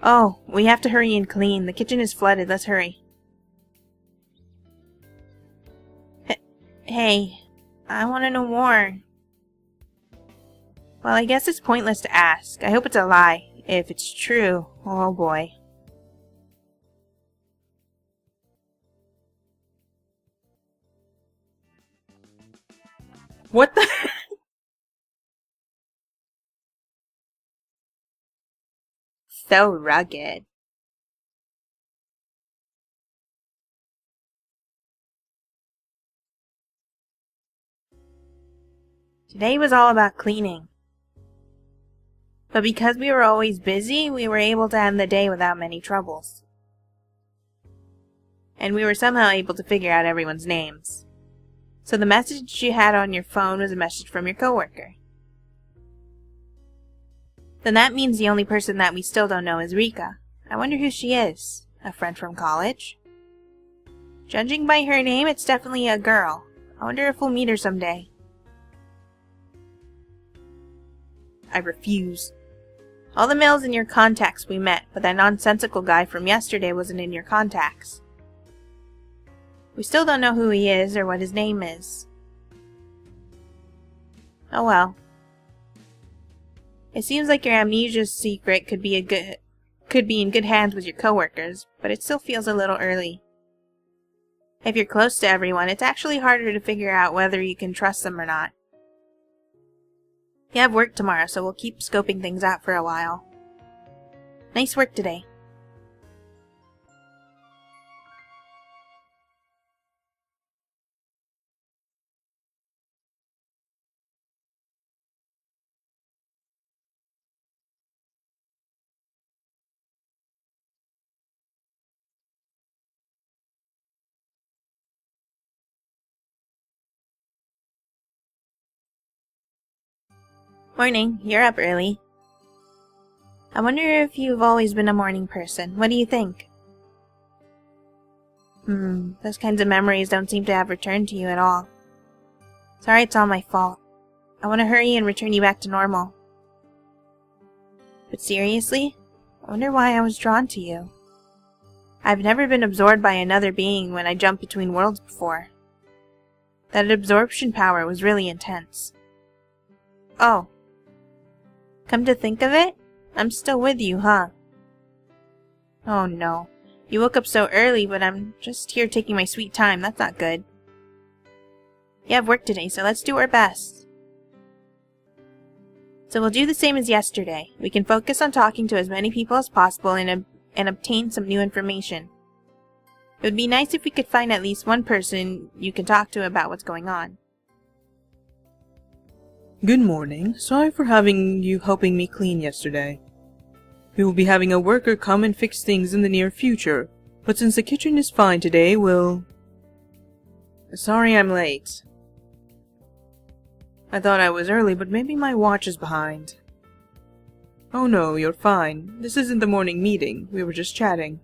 Oh, we have to hurry and clean. The kitchen is flooded. Let's hurry. Hey, I want to know more. Well, I guess it's pointless to ask. I hope it's a lie. If it's true, oh boy. What the? So rugged. Today was all about cleaning. But because we were always busy, we were able to end the day without many troubles. And we were somehow able to figure out everyone's names. So the message you had on your phone was a message from your coworker. Then that means the only person that we still don't know is Rika. I wonder who she is. A friend from college? Judging by her name, it's definitely a girl. I wonder if we'll meet her someday. I refuse. All the males in your contacts we met, but that nonsensical guy from yesterday wasn't in your contacts. We still don't know who he is or what his name is. Oh well. It seems like your amnesia secret could be in good hands with your coworkers, but it still feels a little early. If you're close to everyone, it's actually harder to figure out whether you can trust them or not. You have work tomorrow, so we'll keep scoping things out for a while. Nice work today. Morning, you're up early. I wonder if you've always been a morning person. What do you think? Those kinds of memories don't seem to have returned to you at all. Sorry, it's all my fault. I want to hurry and return you back to normal. But seriously, I wonder why I was drawn to you. I've never been absorbed by another being when I jumped between worlds before. That absorption power was really intense. Oh. Come to think of it, I'm still with you, huh? Oh no. You woke up so early, but I'm just here taking my sweet time. That's not good. You have work today, so let's do our best. So we'll do the same as yesterday. We can focus on talking to as many people as possible and obtain some new information. It would be nice if we could find at least one person you can talk to about what's going on. Good morning. Sorry for having you helping me clean yesterday. We will be having a worker come and fix things in the near future, but since the kitchen is fine today, we'll... Sorry I'm late. I thought I was early, but maybe my watch is behind. Oh no, you're fine. This isn't the morning meeting. We were just chatting.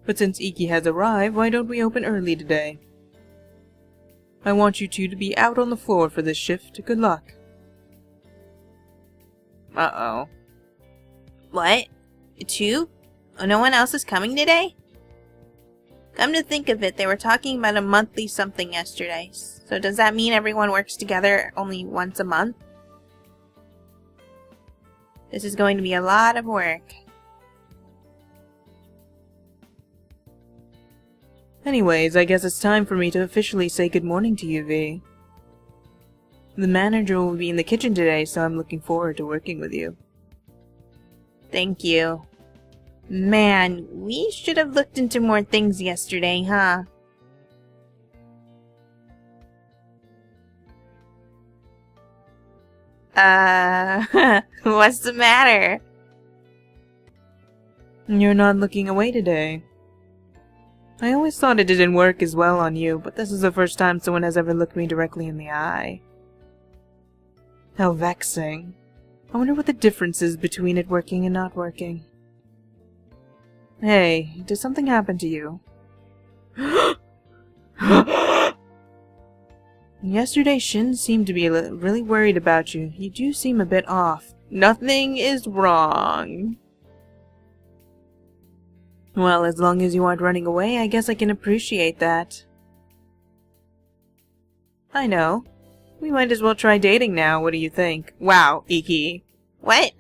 But since Iki has arrived, why don't we open early today? I want you two to be out on the floor for this shift. Good luck. Uh-oh. What? 2? Oh, no one else is coming today? Come to think of it, they were talking about a monthly something yesterday. So does that mean everyone works together only once a month? This is going to be a lot of work. Anyways, I guess it's time for me to officially say good morning to you, V. The manager will be in the kitchen today, so I'm looking forward to working with you. Thank you. Man, we should have looked into more things yesterday, huh? What's the matter? You're not looking away today. I always thought it didn't work as well on you, but this is the first time someone has ever looked me directly in the eye. How vexing. I wonder what the difference is between it working and not working. Hey, did something happen to you? Yesterday, Shin seemed to be really worried about you. You do seem a bit off. Nothing is wrong. Well, as long as you aren't running away, I guess I can appreciate that. I know. We might as well try dating now, what do you think? Wow, Iki. What?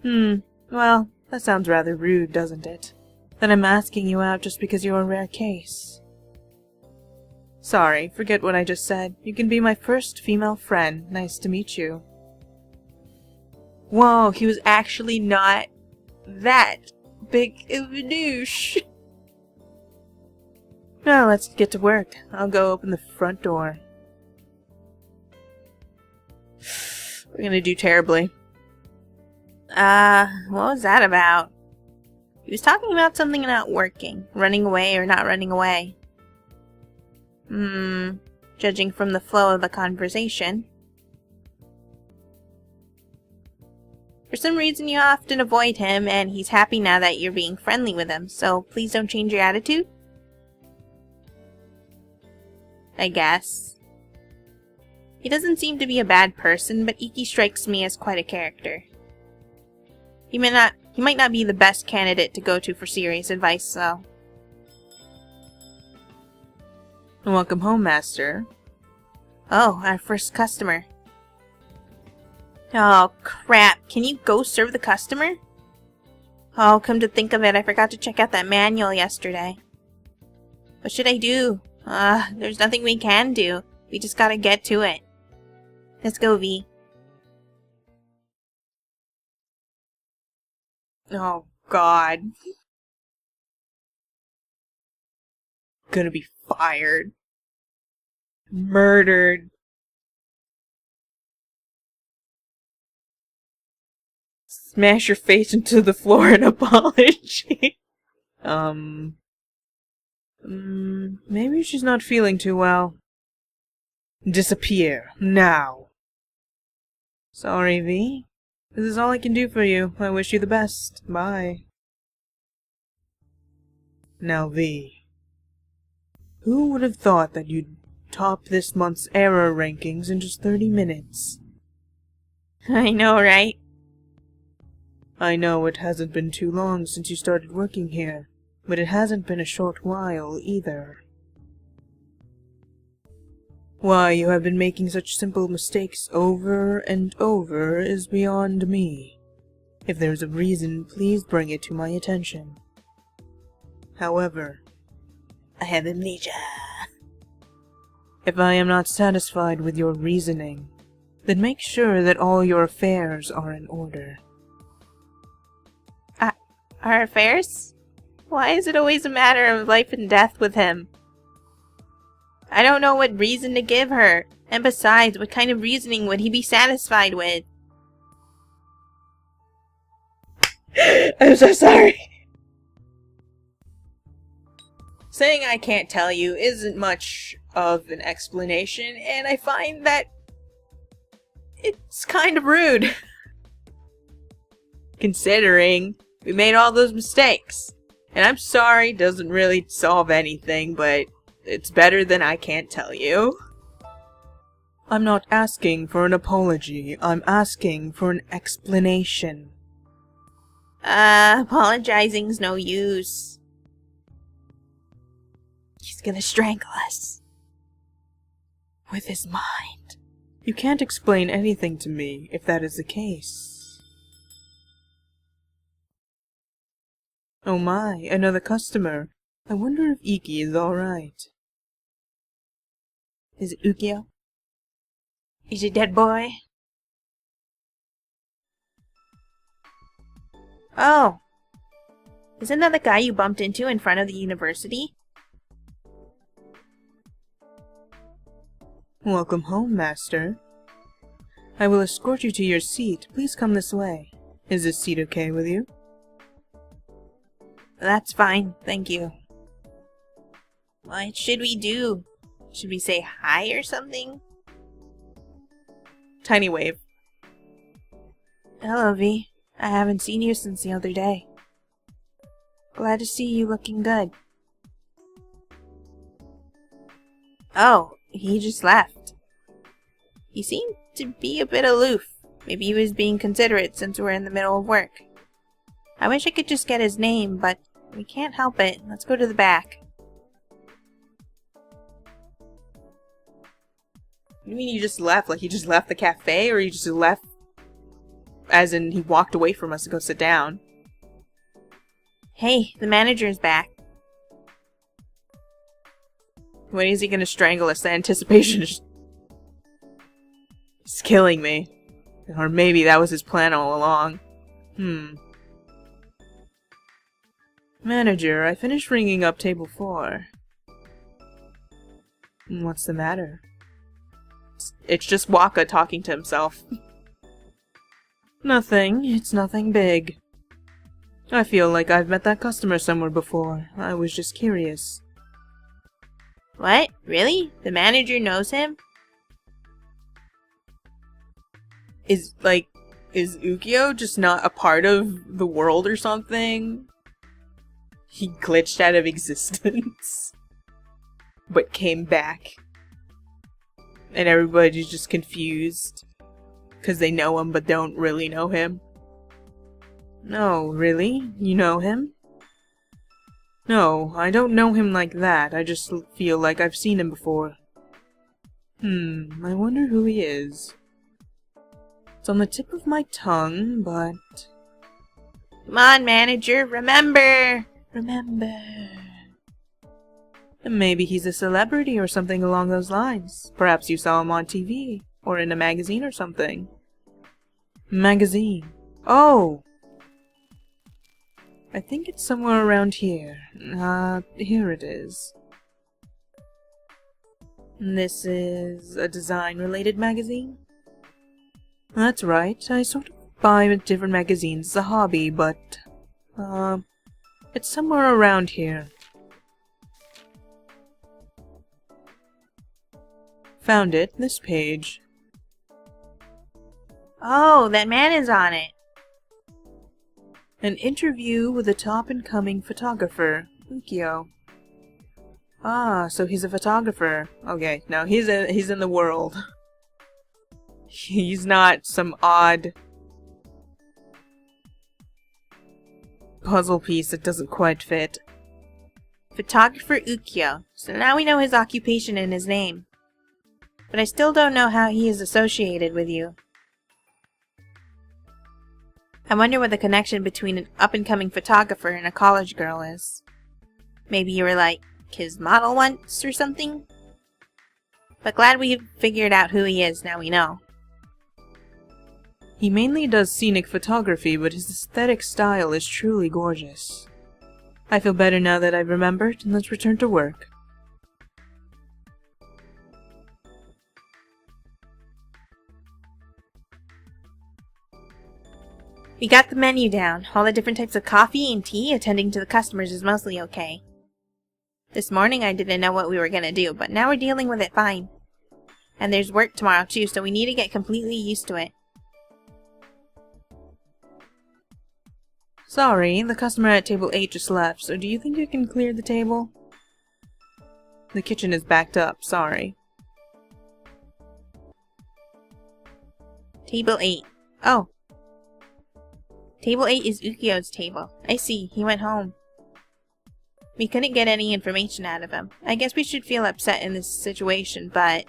Well, that sounds rather rude, doesn't it? That I'm asking you out just because you're a rare case. Sorry, forget what I just said. You can be my first female friend. Nice to meet you. Whoa, he was actually not that big of a douche. Now let's get to work. I'll go open the front door. We're gonna do terribly. What was that about? He was talking about something not working. Running away or not running away. Judging from the flow of the conversation. For some reason you often avoid him, and he's happy now that you're being friendly with him, so please don't change your attitude? I guess. He doesn't seem to be a bad person, but Iki strikes me as quite a character. He might not be the best candidate to go to for serious advice, though. Welcome home, Master. Oh, our first customer. Oh, crap. Can you go serve the customer? Oh, come to think of it, I forgot to check out that manual yesterday. What should I do? There's nothing we can do. We just gotta get to it. Let's go, V. Oh, God. Gonna be fired. Murdered. Smash your face into the floor in apology. Maybe she's not feeling too well. Disappear, now. Sorry, V. This is all I can do for you. I wish you the best. Bye. Now, V. Who would have thought that you'd top this month's error rankings in just 30 minutes? I know, right? I know it hasn't been too long since you started working here, but it hasn't been a short while either. Why you have been making such simple mistakes over and over is beyond me. If there's a reason, please bring it to my attention. However, I have amnesia. If I am not satisfied with your reasoning, then make sure that all your affairs are in order. Our affairs? Why is it always a matter of life and death with him? I don't know what reason to give her. And besides, what kind of reasoning would he be satisfied with? I'm so sorry. Saying I can't tell you isn't much of an explanation, and I find that it's kind of rude. Considering we made all those mistakes. And I'm sorry doesn't really solve anything, but it's better than I can't tell you. I'm not asking for an apology. I'm asking for an explanation. Apologizing's no use. He's gonna strangle us. With his mind. You can't explain anything to me if that is the case. Oh my, another customer. I wonder if Iki is alright. Is it Ukyo? Is he dead, boy? Oh. Isn't that the guy you bumped into in front of the university? Welcome home, master. I will escort you to your seat. Please come this way. Is this seat okay with you? That's fine, thank you. What should we do? Should we say hi or something? Tiny wave. Hello, V. I haven't seen you since the other day. Glad to see you looking good. Oh, he just left. He seemed to be a bit aloof. Maybe he was being considerate since we're in the middle of work. I wish I could just get his name, but we can't help it. Let's go to the back. You mean you just left? Like he just left the cafe, or you just left as in he walked away from us to go sit down? Hey, the manager's back. When is he gonna strangle us? The anticipation is killing me. Or maybe that was his plan all along. Manager, I finished ringing up table 4. What's the matter? It's just Waka talking to himself. Nothing. It's nothing big. I feel like I've met that customer somewhere before. I was just curious. What? Really? The manager knows him? Is Ukyo just not a part of the world or something? He glitched out of existence. But came back. And everybody's just confused. Because they know him but don't really know him. No, really? You know him? No, I don't know him like that. I just feel like I've seen him before. I wonder who he is. It's on the tip of my tongue, but... Come on, manager, remember! Remember. Maybe he's a celebrity or something along those lines. Perhaps you saw him on TV, or in a magazine or something. Magazine. Oh! I think it's somewhere around here. Here it is. This is a design-related magazine? That's right. I sort of buy different magazines as a hobby, but... it's somewhere around here. Found it. This page. Oh, that man is on it. An interview with a top-and-coming photographer, Ukyo. Ah, so he's a photographer. Okay, no, he's in the world. He's not some odd puzzle piece that doesn't quite fit. Photographer Ukyo. So now we know his occupation and his name. But I still don't know how he is associated with you. I wonder what the connection between an up-and-coming photographer and a college girl is. Maybe you were like his model once or something. But glad we figured out who he is, now we know. He mainly does scenic photography, but his aesthetic style is truly gorgeous. I feel better now that I've remembered, and let's return to work. We got the menu down. All the different types of coffee and tea. Attending to the customers is mostly okay. This morning I didn't know what we were gonna do, but now we're dealing with it fine. And there's work tomorrow too, so we need to get completely used to it. Sorry, the customer at table 8 just left, so do you think you can clear the table? The kitchen is backed up, sorry. Table 8. Oh. Table 8 is Ukyo's table. I see, he went home. We couldn't get any information out of him. I guess we should feel upset in this situation, but...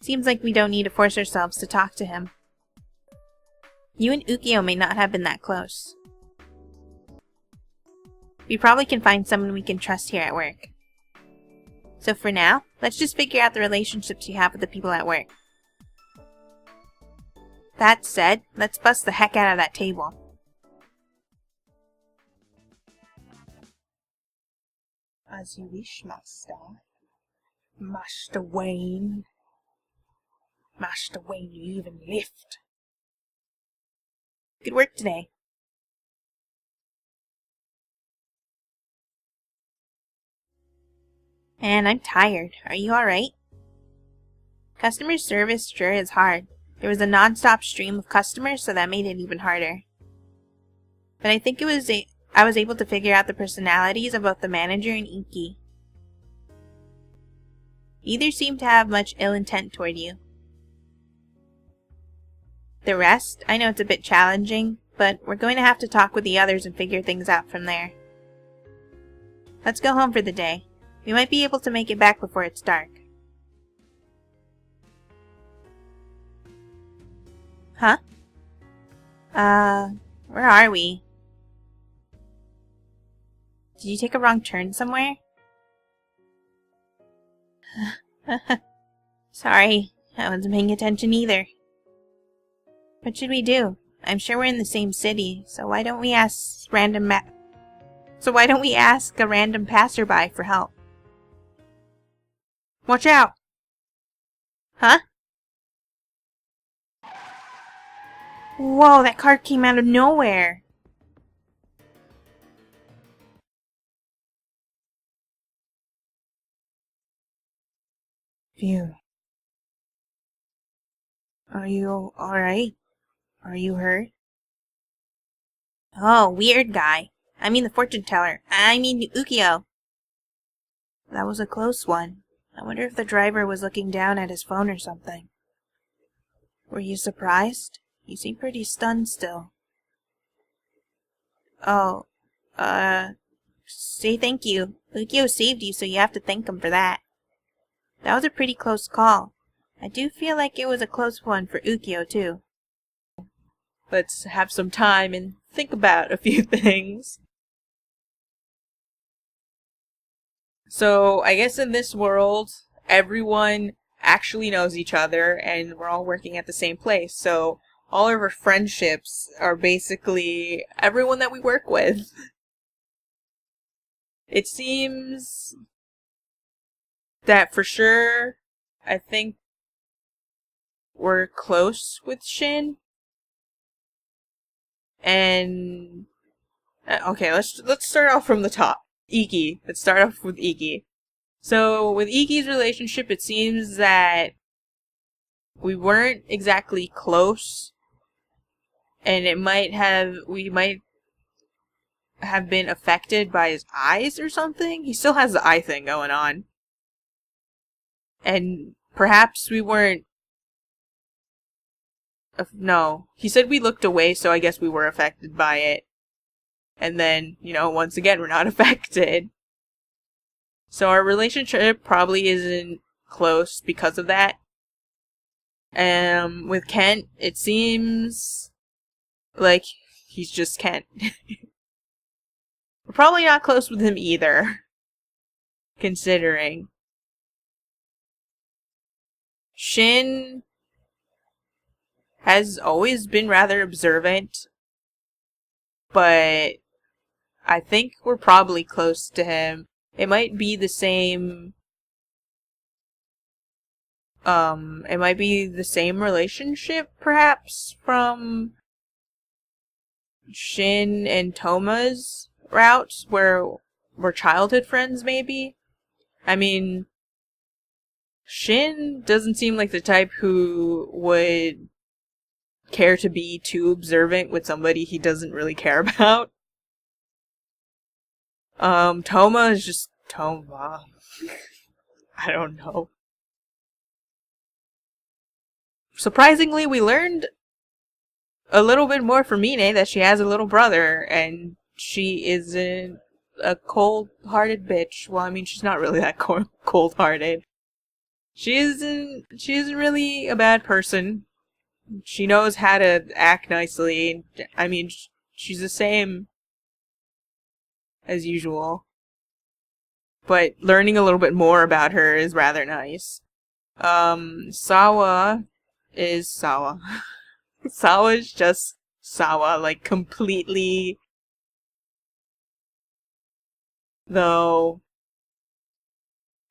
Seems like we don't need to force ourselves to talk to him. You and Ukyo may not have been that close. We probably can find someone we can trust here at work. So for now, let's just figure out the relationships you have with the people at work. That said, let's bust the heck out of that table. As you wish, Master. Master Wayne. Master Wayne, you even lift. Good work today. And I'm tired. Are you alright? Customer service sure is hard. There was a non-stop stream of customers, so that made it even harder. But I think I was able to figure out the personalities of both the manager and Iki. Neither seemed to have much ill intent toward you. The rest, I know it's a bit challenging, but we're going to have to talk with the others and figure things out from there. Let's go home for the day. We might be able to make it back before it's dark. Huh? Where are we? Did you take a wrong turn somewhere? Sorry, I wasn't paying attention either. What should we do? I'm sure we're in the same city, so why don't we ask a random passerby for help? Watch out! Huh? Whoa, that car came out of nowhere! Phew. Are you alright? Are you hurt? Oh, weird guy. I mean the fortune teller. I mean Ukyo. That was a close one. I wonder if the driver was looking down at his phone or something. Were you surprised? You seem pretty stunned still. Oh, say thank you. Ukyo saved you, so you have to thank him for that. That was a pretty close call. I do feel like it was a close one for Ukyo, too. Let's have some time and think about a few things. So, I guess in this world, everyone actually knows each other and we're all working at the same place. So, all of our friendships are basically everyone that we work with. It seems that for sure, I think we're close with Shin. And okay, let's start off from the top. Iki. Let's start off with Iki. So with Iki's relationship, it seems that we weren't exactly close, and we might have been affected by his eyes or something. He still has the eye thing going on, and perhaps we weren't. No, he said we looked away, so I guess we were affected by it. And then, once again, we're not affected. So our relationship probably isn't close because of that. With Kent, it seems like he's just Kent. We're probably not close with him either. Considering. Shin has always been rather observant, but I think we're probably close to him. It might be the same relationship, perhaps, from Shin and Toma's routes, where we're childhood friends, maybe? I mean, Shin doesn't seem like the type who would care to be too observant with somebody he doesn't really care about. Toma is just Toma. I don't know. Surprisingly, we learned a little bit more from Mine that she has a little brother, and she isn't a cold-hearted bitch. Well, I mean, she's not really that cold-hearted. She isn't really a bad person. She knows how to act nicely. I mean, she's the same as usual. But learning a little bit more about her is rather nice. Sawa is Sawa. Sawa is just Sawa, like, completely. Though,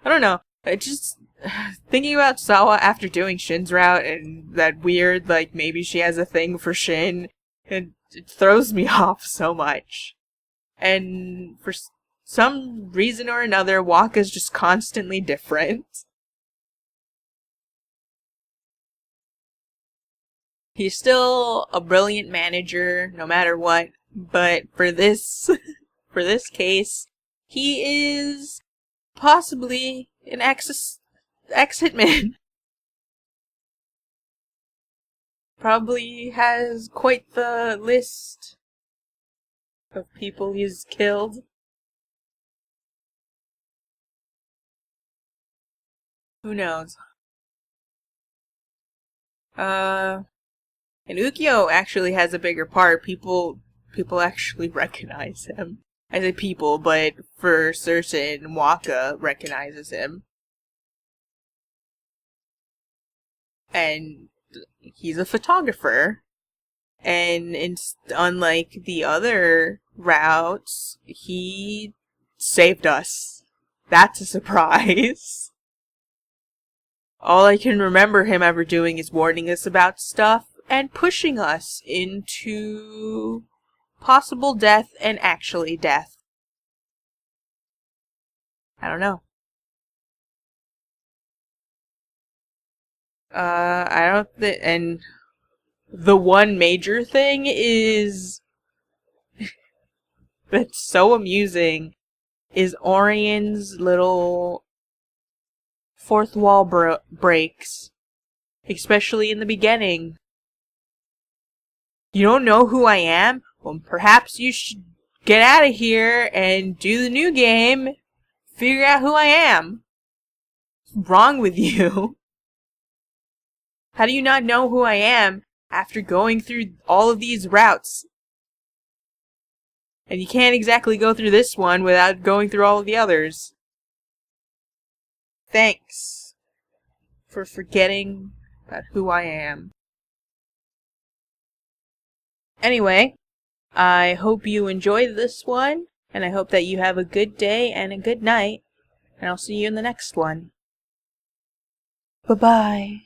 I don't know. Thinking about Sawa after doing Shin's route and that weird, like, maybe she has a thing for Shin, it throws me off so much. And for some reason or another, Waka's just constantly different. He's still a brilliant manager, no matter what, but for this case, he is possibly an ex-hitman. Probably has quite the list of people he's killed. Who knows? And Ukyo actually has a bigger part. People actually recognize him. I say people, but for certain, Waka recognizes him. And he's a photographer. And unlike the other routes, he saved us. That's a surprise. All I can remember him ever doing is warning us about stuff and pushing us into possible death and actually death. I don't know. And the one major thing is that's so amusing is Orion's little fourth wall breaks, especially in the beginning. You don't know who I am? Well, perhaps you should get out of here and do the new game. Figure out who I am. What's wrong with you? How do you not know who I am after going through all of these routes? And you can't exactly go through this one without going through all of the others. Thanks for forgetting about who I am. Anyway, I hope you enjoyed this one, and I hope that you have a good day and a good night, and I'll see you in the next one. Bye-bye.